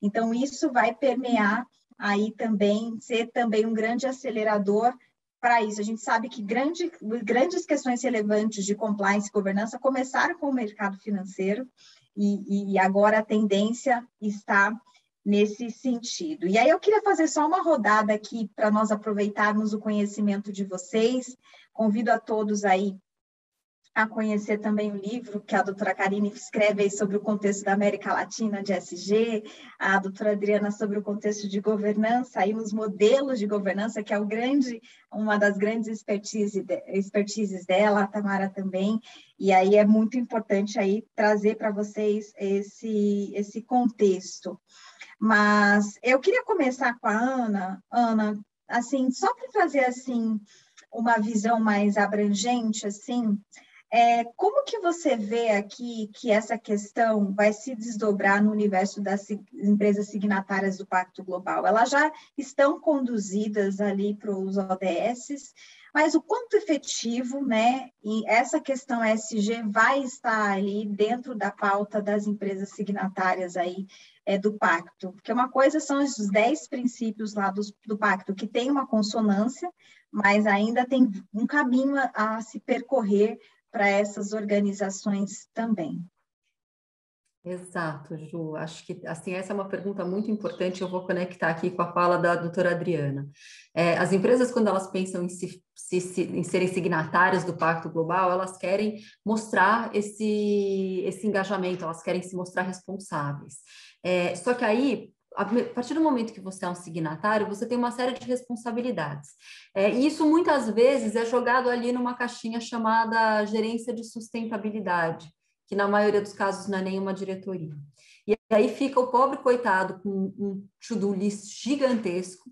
Então, isso vai permear aí também, ser também um grande acelerador para isso. A gente sabe que grandes questões relevantes de compliance e governança começaram com o mercado financeiro e agora a tendência está nesse sentido. E aí eu queria fazer só uma rodada aqui para nós aproveitarmos o conhecimento de vocês. Convido a todos aí a conhecer também o livro que a doutora Karine escreve aí sobre o contexto da América Latina de ESG, a doutora Adriana sobre o contexto de governança, aí nos modelos de governança, que é uma das grandes expertises dela, a Tamara também, e aí é muito importante aí trazer para vocês esse contexto. Mas eu queria começar com a Ana, assim, só para trazer assim uma visão mais abrangente, assim, como que você vê aqui que essa questão vai se desdobrar no universo das empresas signatárias do Pacto Global? Elas já estão conduzidas ali para os ODS, mas o quanto efetivo, né, e essa questão ESG vai estar ali dentro da pauta das empresas signatárias aí do Pacto? Porque uma coisa são os 10 princípios lá do Pacto, que tem uma consonância, mas ainda tem um caminho a se percorrer para essas organizações também. Exato, Ju. Acho que assim, essa é uma pergunta muito importante, eu vou conectar aqui com a fala da doutora Adriana. As empresas, quando elas pensam em serem signatárias do Pacto Global, elas querem mostrar esse engajamento, elas querem se mostrar responsáveis. Só que aí, a partir do momento que você é um signatário, você tem uma série de responsabilidades. E isso, muitas vezes, é jogado ali numa caixinha chamada gerência de sustentabilidade, que na maioria dos casos não é nenhuma diretoria. E aí fica o pobre coitado com um to-do list gigantesco,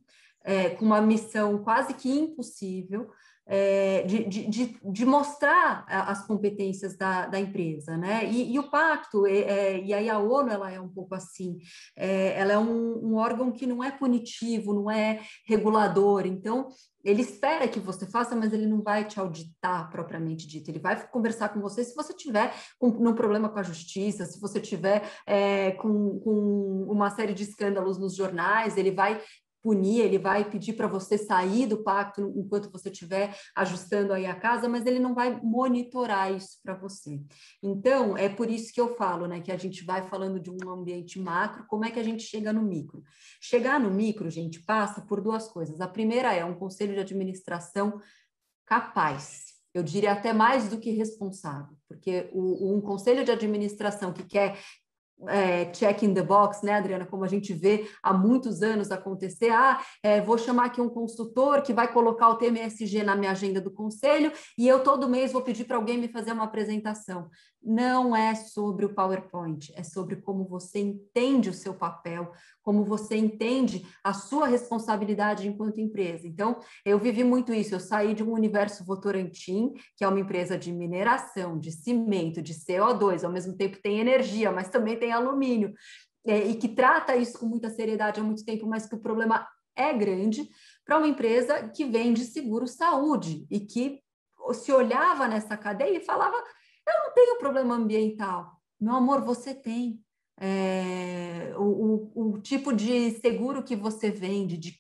com uma missão quase que impossível, de mostrar as competências da empresa, né? E o pacto, e aí a ONU, ela é um pouco assim, ela é um órgão que não é punitivo, não é regulador, então ele espera que você faça, mas ele não vai te auditar propriamente dito, ele vai conversar com você se você tiver um problema com a justiça, se você tiver com uma série de escândalos nos jornais, ele vai punir, ele vai pedir para você sair do pacto enquanto você estiver ajustando aí a casa, mas ele não vai monitorar isso para você. Então, é por isso que eu falo, né, que a gente vai falando de um ambiente macro, como é que a gente chega no micro? Chegar no micro, gente, passa por 2 coisas. A primeira é um conselho de administração capaz, eu diria até mais do que responsável, porque um conselho de administração que quer check in the box, né, Adriana, como a gente vê há muitos anos acontecer, vou chamar aqui um consultor que vai colocar o tema ESG na minha agenda do conselho e eu todo mês vou pedir para alguém me fazer uma apresentação. Não é sobre o PowerPoint, é sobre como você entende o seu papel, como você entende a sua responsabilidade enquanto empresa. Então, eu vivi muito isso, eu saí de um universo Votorantim, que é uma empresa de mineração, de cimento, de CO2, ao mesmo tempo tem energia, mas também tem alumínio, e que trata isso com muita seriedade há muito tempo, mas que o problema é grande, para uma empresa que vende seguro-saúde e que se olhava nessa cadeia e falava: eu não tenho problema ambiental. Meu amor, você tem. O tipo de seguro que você vende,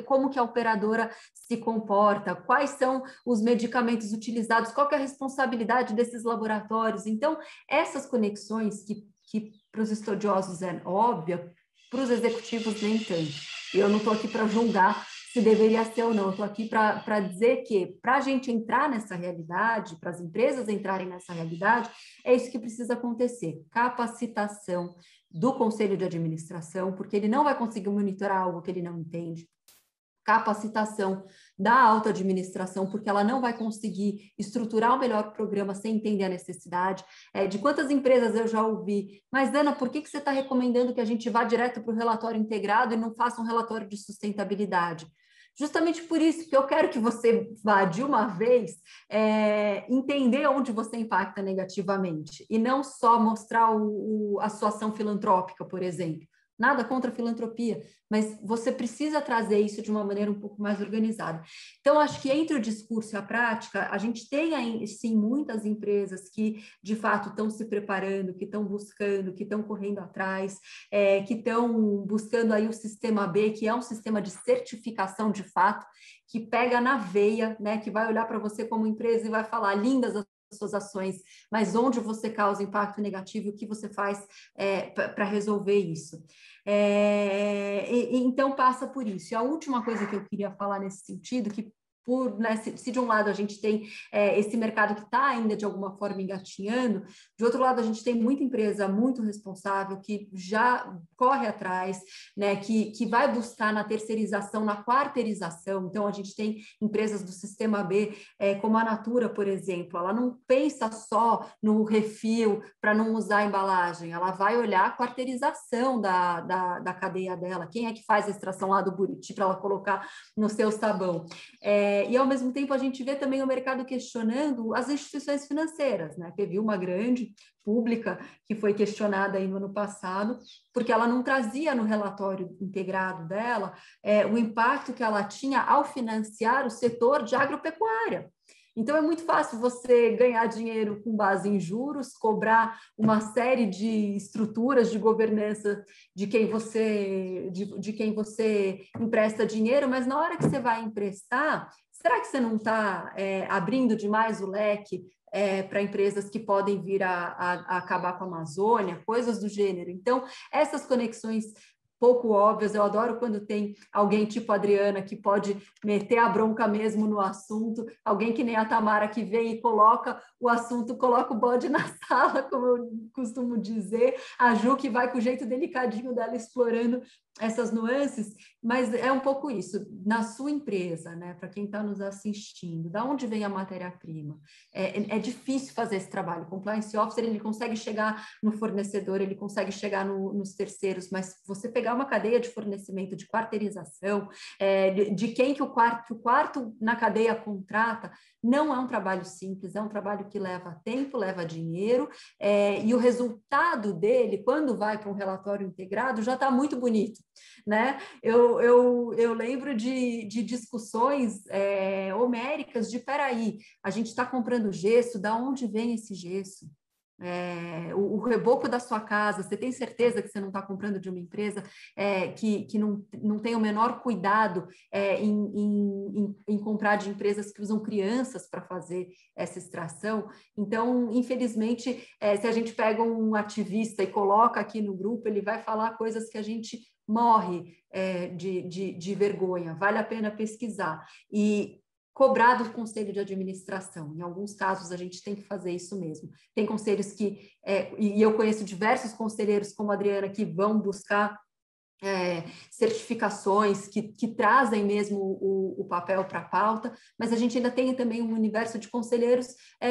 como que a operadora se comporta, quais são os medicamentos utilizados, qual que é a responsabilidade desses laboratórios. Então, essas conexões que para os estudiosos é óbvia, para os executivos nem tanto. E eu não estou aqui para julgar se deveria ser ou não, eu estou aqui para dizer que para a gente entrar nessa realidade, para as empresas entrarem nessa realidade, é isso que precisa acontecer, capacitação do conselho de administração, porque ele não vai conseguir monitorar algo que ele não entende, capacitação da alta administração, porque ela não vai conseguir estruturar o melhor programa sem entender a necessidade. De quantas empresas eu já ouvi, mas Ana, por que você está recomendando que a gente vá direto para o relatório integrado e não faça um relatório de sustentabilidade? Justamente por isso que eu quero que você vá de uma vez entender onde você impacta negativamente e não só mostrar a sua ação filantrópica, por exemplo. Nada contra a filantropia, mas você precisa trazer isso de uma maneira um pouco mais organizada. Então, acho que entre o discurso e a prática, a gente tem, sim, muitas empresas que, de fato, estão se preparando, que estão buscando, que estão correndo atrás, que estão buscando aí o sistema B, que é um sistema de certificação, de fato, que pega na veia, né, que vai olhar para você como empresa e vai falar: lindas as suas ações, mas onde você causa impacto negativo e o que você faz para resolver isso. Então, passa por isso. E a última coisa que eu queria falar nesse sentido, que se de um lado a gente tem esse mercado que está ainda de alguma forma engatinhando, de outro lado a gente tem muita empresa muito responsável que já corre atrás, né, que vai buscar na terceirização, na quarteirização. Então a gente tem empresas do sistema B, como a Natura, por exemplo, ela não pensa só no refil para não usar a embalagem, ela vai olhar a quarteirização da cadeia dela, quem é que faz a extração lá do Buriti para ela colocar no seu sabão. E, ao mesmo tempo, a gente vê também o mercado questionando as instituições financeiras, né? Teve uma grande pública que foi questionada aí no ano passado, porque ela não trazia no relatório integrado dela o impacto que ela tinha ao financiar o setor de agropecuária. Então, é muito fácil você ganhar dinheiro com base em juros, cobrar uma série de estruturas de governança de quem você empresta dinheiro, mas na hora que você vai emprestar, será que você não está abrindo demais o leque para empresas que podem vir a acabar com a Amazônia, coisas do gênero? Então, essas conexões pouco óbvias, eu adoro quando tem alguém tipo a Adriana que pode meter a bronca mesmo no assunto, alguém que nem a Tamara que vem e coloca o assunto, coloca o bode na sala, como eu costumo dizer, a Ju que vai com o jeito delicadinho dela explorando essas nuances, mas é um pouco isso, na sua empresa, né, para quem está nos assistindo, da onde vem a matéria-prima? É difícil fazer esse trabalho, o Compliance Officer, ele consegue chegar no fornecedor, ele consegue chegar nos terceiros, mas você pegar uma cadeia de fornecimento, de quarteirização, de quem que o quarto na cadeia contrata, não é um trabalho simples, é um trabalho que leva tempo, leva dinheiro, e o resultado dele, quando vai para um relatório integrado, já está muito bonito, né? Eu lembro de discussões homéricas de, peraí, a gente está comprando gesso, da onde vem esse gesso? O reboco da sua casa, você tem certeza que você não está comprando de uma empresa que não tem o menor cuidado em comprar de empresas que usam crianças para fazer essa extração? Então, infelizmente, se a gente pega um ativista e coloca aqui no grupo, ele vai falar coisas que a gente morre de vergonha, vale a pena pesquisar. E cobrar do conselho de administração. Em alguns casos, a gente tem que fazer isso mesmo. Tem conselhos que, e eu conheço diversos conselheiros como a Adriana, que vão buscar certificações que trazem mesmo o papel para a pauta, mas a gente ainda tem também um universo de conselheiros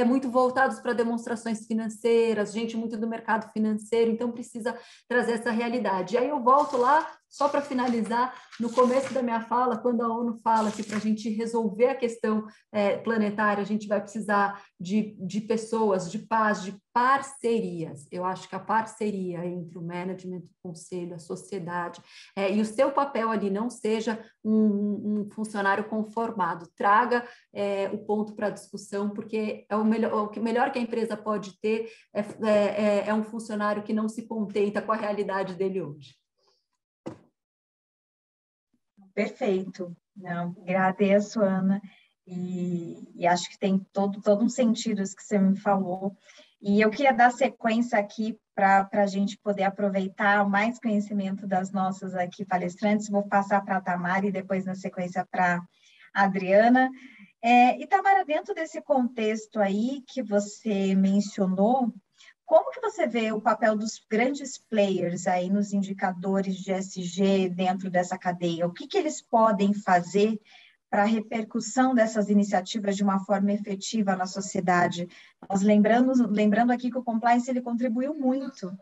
muito voltados para demonstrações financeiras, gente muito do mercado financeiro, então precisa trazer essa realidade. E aí eu volto lá, só para finalizar, no começo da minha fala, quando a ONU fala que para a gente resolver a questão planetária, a gente vai precisar de pessoas, de paz, de parcerias. Eu acho que a parceria entre o management, o conselho, a sociedade, e o seu papel ali não seja um funcionário conformado. Traga o ponto para a discussão, porque o melhor que a empresa pode ter é um funcionário que não se contenta com a realidade dele hoje. Perfeito. Não, agradeço, Ana, e acho que tem todo um sentido isso que você me falou. E eu queria dar sequência aqui para a gente poder aproveitar mais conhecimento das nossas aqui palestrantes. Vou passar para a Tamara e depois, na sequência, para a Adriana. E, Tamara, dentro desse contexto aí que você mencionou, como que você vê o papel dos grandes players aí nos indicadores de ESG dentro dessa cadeia? O que eles podem fazer para a repercussão dessas iniciativas de uma forma efetiva na sociedade? Nós lembrando aqui que o compliance ele contribuiu muito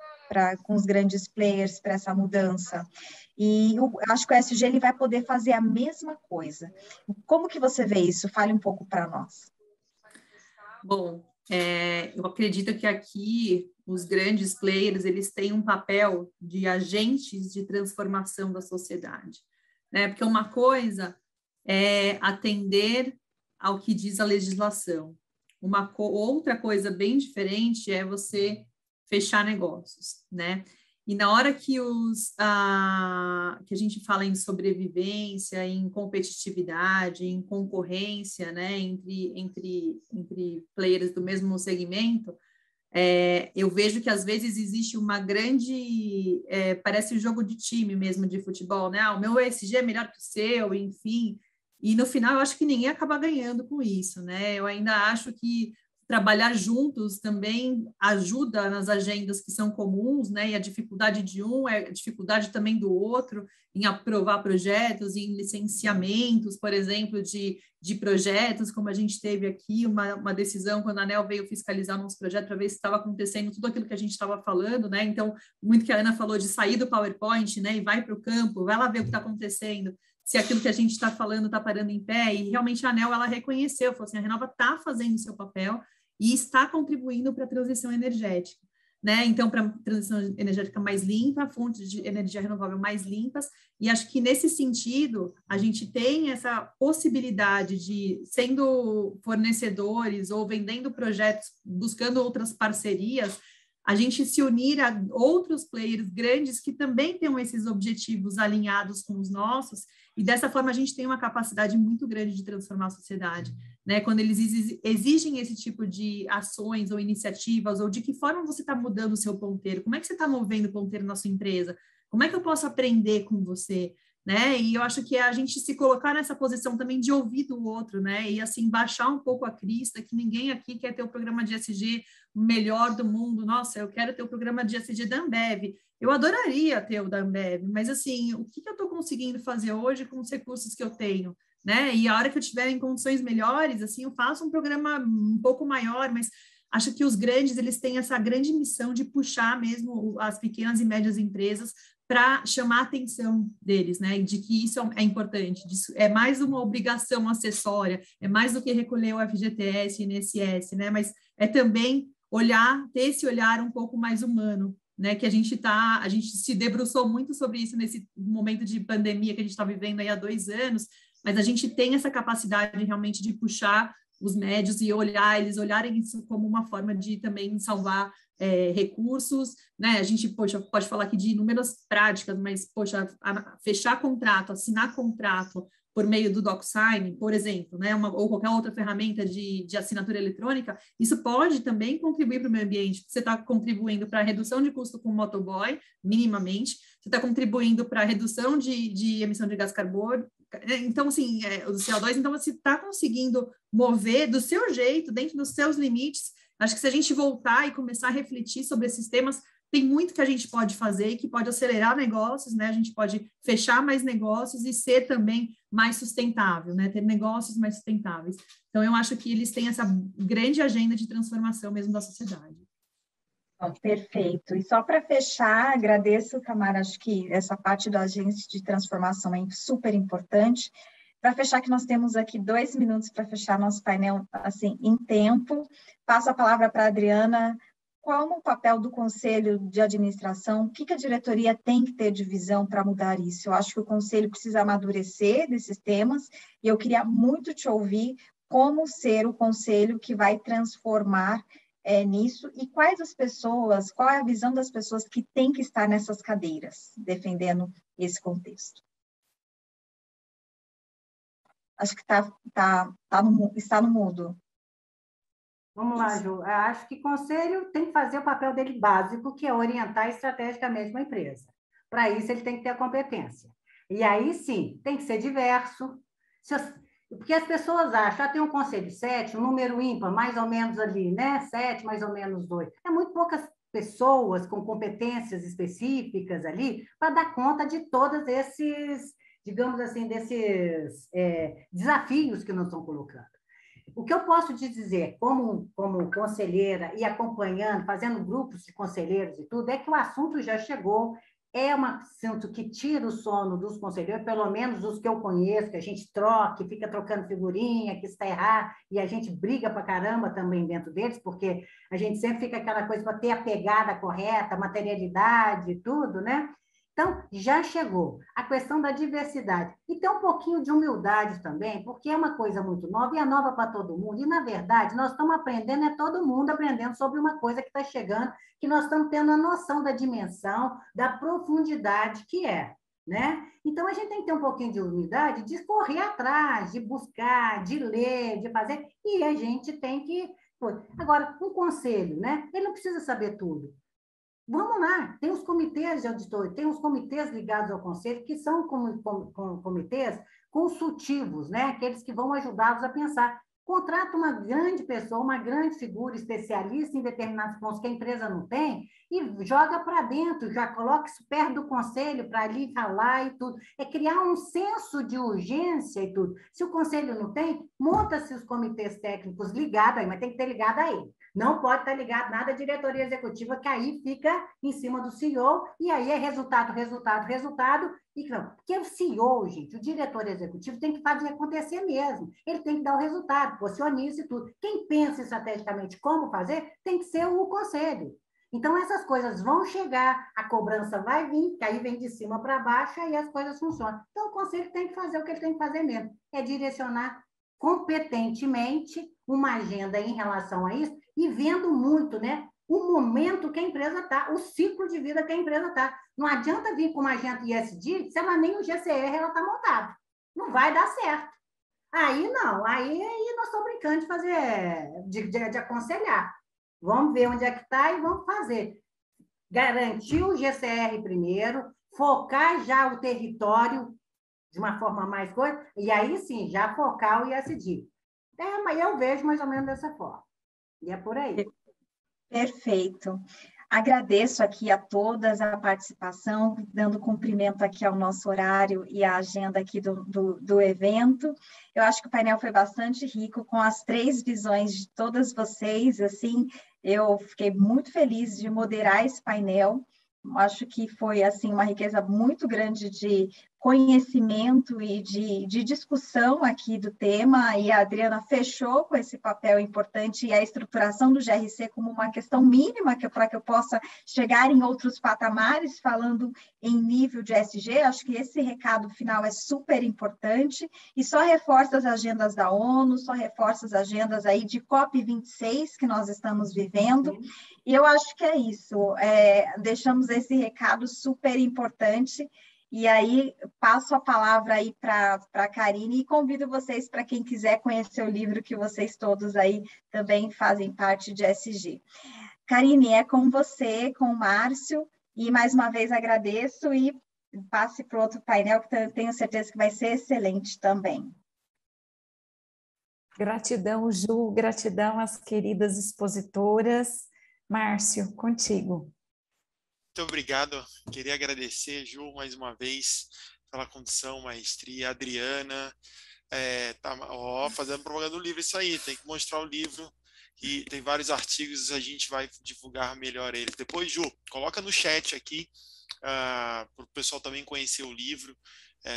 com os grandes players para essa mudança. E eu acho que o ESG ele vai poder fazer a mesma coisa. Como que você vê isso? Fale um pouco para nós. Bom, eu acredito que aqui os grandes players eles têm um papel de agentes de transformação da sociedade, né? Porque uma coisa é atender ao que diz a legislação. Outra coisa bem diferente é você fechar negócios, né? E na hora que a gente fala em sobrevivência, em competitividade, em concorrência, né, entre players do mesmo segmento, eu vejo que às vezes existe uma grande, parece um jogo de time mesmo de futebol, né? O meu ESG é melhor que o seu, enfim. E no final eu acho que ninguém acaba ganhando com isso, né? Eu ainda acho que trabalhar juntos também ajuda nas agendas que são comuns, né? E a dificuldade de um é a dificuldade também do outro em aprovar projetos, em licenciamentos, por exemplo, de projetos, como a gente teve aqui, uma decisão quando a ANEEL veio fiscalizar nosso projeto para ver se estava acontecendo tudo aquilo que a gente estava falando, né? Então, muito que a Ana falou de sair do PowerPoint, né? E vai para o campo, vai lá ver o que está acontecendo, se aquilo que a gente está falando está parando em pé, e realmente a ANEEL, ela reconheceu, falou assim, a Renova está fazendo o seu papel e está contribuindo para a transição energética, né? Então, para a transição energética mais limpa, fontes de energia renovável mais limpas, e acho que nesse sentido, a gente tem essa possibilidade de, sendo fornecedores ou vendendo projetos, buscando outras parcerias, a gente se unir a outros players grandes que também tenham esses objetivos alinhados com os nossos, e dessa forma a gente tem uma capacidade muito grande de transformar a sociedade, né? Quando eles exigem esse tipo de ações ou iniciativas, ou de que forma você está mudando o seu ponteiro, como é que você está movendo o ponteiro na sua empresa, como é que eu posso aprender com você, né? E eu acho que é a gente se colocar nessa posição também de ouvir do outro, né? E assim, baixar um pouco a crista, que ninguém aqui quer ter o programa de ESG melhor do mundo. Nossa, eu quero ter o programa de ESG da Ambev. Eu adoraria ter o da Ambev, mas assim, o que eu estou conseguindo fazer hoje com os recursos que eu tenho, né? E a hora que eu tiver em condições melhores, assim, eu faço um programa um pouco maior, mas acho que os grandes, eles têm essa grande missão de puxar mesmo as pequenas e médias empresas para chamar a atenção deles, né, de que isso é importante, é mais uma obrigação acessória, é mais do que recolher o FGTS e INSS, né, mas é também ter esse olhar um pouco mais humano, né, que a gente se debruçou muito sobre isso nesse momento de pandemia que a gente está vivendo aí há 2 anos, mas a gente tem essa capacidade realmente de puxar os médios e eles olharem isso como uma forma de também salvar recursos, né? A gente, pode falar aqui de inúmeras práticas, mas, fechar contrato, assinar contrato, por meio do DocSign, por exemplo, né, ou qualquer outra ferramenta de assinatura eletrônica, isso pode também contribuir para o meio ambiente. Você está contribuindo para a redução de custo com o motoboy, minimamente, você está contribuindo para a redução de emissão de gás carbônico, então, assim, o CO2, então você está conseguindo mover do seu jeito, dentro dos seus limites. Acho que se a gente voltar e começar a refletir sobre esses temas, tem muito que a gente pode fazer e que pode acelerar negócios, né? A gente pode fechar mais negócios e ser também mais sustentável, né? Ter negócios mais sustentáveis. Então, eu acho que eles têm essa grande agenda de transformação mesmo da sociedade. Perfeito. E só para fechar, agradeço, Tamara, acho que essa parte da agência de transformação é super importante. Para fechar, que nós temos aqui 2 minutos para fechar nosso painel assim, em tempo. Passo a palavra para a Adriana. Qual o papel do Conselho de Administração? O que a diretoria tem que ter de visão para mudar isso? Eu acho que o Conselho precisa amadurecer desses temas e eu queria muito te ouvir como ser o Conselho que vai transformar nisso e quais as pessoas, qual é a visão das pessoas que têm que estar nessas cadeiras, defendendo esse contexto. Acho que está no mudo. Vamos lá, Ju. Eu acho que o conselho tem que fazer o papel dele básico, que é orientar estrategicamente uma empresa. Para isso, ele tem que ter a competência. E aí, sim, tem que ser diverso. Porque as pessoas acham, tem um conselho 7, um número ímpar, mais ou menos ali, né? 7, mais ou menos 2. É muito poucas pessoas com competências específicas ali para dar conta de todos esses, digamos assim, desses desafios que nós estamos colocando. O que eu posso te dizer, como conselheira e acompanhando, fazendo grupos de conselheiros e tudo, é que o assunto já chegou. É um assunto que tira o sono dos conselheiros, pelo menos os que eu conheço, que a gente troca, que fica trocando figurinha, que está errado, e a gente briga pra caramba também dentro deles, porque a gente sempre fica aquela coisa para ter a pegada correta, a materialidade e tudo, né? Então, já chegou a questão da diversidade. E tem um pouquinho de humildade também, porque é uma coisa muito nova e é nova para todo mundo. E, na verdade, nós estamos aprendendo, é todo mundo aprendendo sobre uma coisa que está chegando, que nós estamos tendo a noção da dimensão, da profundidade que é, né? Então, a gente tem que ter um pouquinho de humildade, de correr atrás, de buscar, de ler, de fazer, e a gente tem que... Agora, um conselho, né? Ele não precisa saber tudo. Vamos lá, tem os comitês de auditoria, tem os comitês ligados ao conselho, que são comitês consultivos, né? Aqueles que vão ajudá-los a pensar. Contrata uma grande pessoa, uma grande figura especialista em determinados pontos que a empresa não tem e joga para dentro, já coloca isso perto do conselho para ali falar e tudo. É criar um senso de urgência e tudo. Se o conselho não tem, monta-se os comitês técnicos ligados aí, mas tem que ter ligado aí. Não pode estar ligado nada à diretoria executiva, que aí fica em cima do CEO, e aí é resultado. E não. Porque o CEO, gente, o diretor executivo, tem que fazer acontecer mesmo. Ele tem que dar o resultado, posicionista e tudo. Quem pensa estrategicamente como fazer, tem que ser o conselho. Então, essas coisas vão chegar, a cobrança vai vir, que aí vem de cima para baixo, aí as coisas funcionam. Então, o conselho tem que fazer o que ele tem que fazer mesmo, é direcionar competentemente uma agenda em relação a isso, e vendo muito, né, o momento que a empresa está, o ciclo de vida que a empresa está. Não adianta vir com uma agenda ESG se ela nem o GCR ela está montada. Não vai dar certo. Aí não, aí nós estamos brincando de fazer, de aconselhar. Vamos ver onde é que está e vamos fazer. Garantir o GCR primeiro, focar já o território de uma forma mais coisa, e aí sim, já focar o ESG. Mas eu vejo mais ou menos dessa forma. E é por aí. Perfeito. Agradeço aqui a todas a participação, dando cumprimento aqui ao nosso horário e à agenda aqui do evento. Eu acho que o painel foi bastante rico, com as 3 visões de todas vocês, assim, eu fiquei muito feliz de moderar esse painel. Acho que foi, assim, uma riqueza muito grande de conhecimento e de discussão aqui do tema, e a Adriana fechou com esse papel importante e a estruturação do GRC como uma questão mínima para que eu possa chegar em outros patamares, falando em nível de ESG. Acho que esse recado final é super importante e só reforça as agendas da ONU, só reforça as agendas aí de COP26 que nós estamos vivendo, e eu acho que é isso, deixamos esse recado super importante. E aí, passo a palavra aí para a Karine e convido vocês para quem quiser conhecer o livro, que vocês todos aí também fazem parte de SG. Karine, é com você, com o Márcio, e mais uma vez agradeço e passe para o outro painel, que eu tenho certeza que vai ser excelente também. Gratidão, Ju, gratidão às queridas expositoras. Márcio, contigo. Muito obrigado. Queria agradecer, Ju, mais uma vez, pela condição, maestria. Adriana, fazendo propaganda do livro, isso aí, tem que mostrar o livro. E tem vários artigos, a gente vai divulgar melhor eles. Depois, Ju, coloca no chat aqui, para o pessoal também conhecer o livro,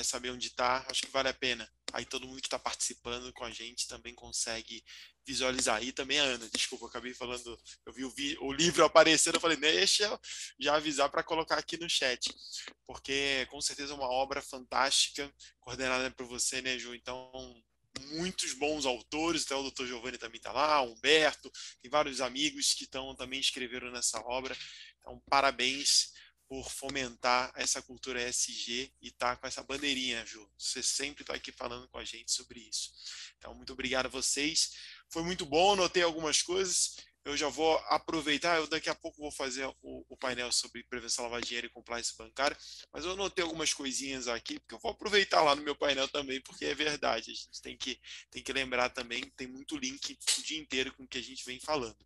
saber onde está, acho que vale a pena. Aí todo mundo que está participando com a gente também consegue visualizar. E também a Ana, desculpa, eu acabei falando, eu vi o livro aparecendo, eu falei, deixa eu já avisar para colocar aqui no chat, porque com certeza é uma obra fantástica, coordenada por você, né, Ju? Então, muitos bons autores, até o Dr. Giovanni também está lá, o Humberto, tem vários amigos que também escreveram nessa obra. Então, parabéns por fomentar essa cultura ESG e estar com essa bandeirinha, Ju. Você sempre está aqui falando com a gente sobre isso. Então, muito obrigado a vocês. Foi muito bom, anotei algumas coisas. Eu já vou aproveitar, eu daqui a pouco vou fazer o painel sobre prevenção à lavagem de dinheiro e compliance bancária, mas eu anotei algumas coisinhas aqui, porque eu vou aproveitar lá no meu painel também, porque é verdade, a gente tem que lembrar também, tem muito link o dia inteiro com o que a gente vem falando.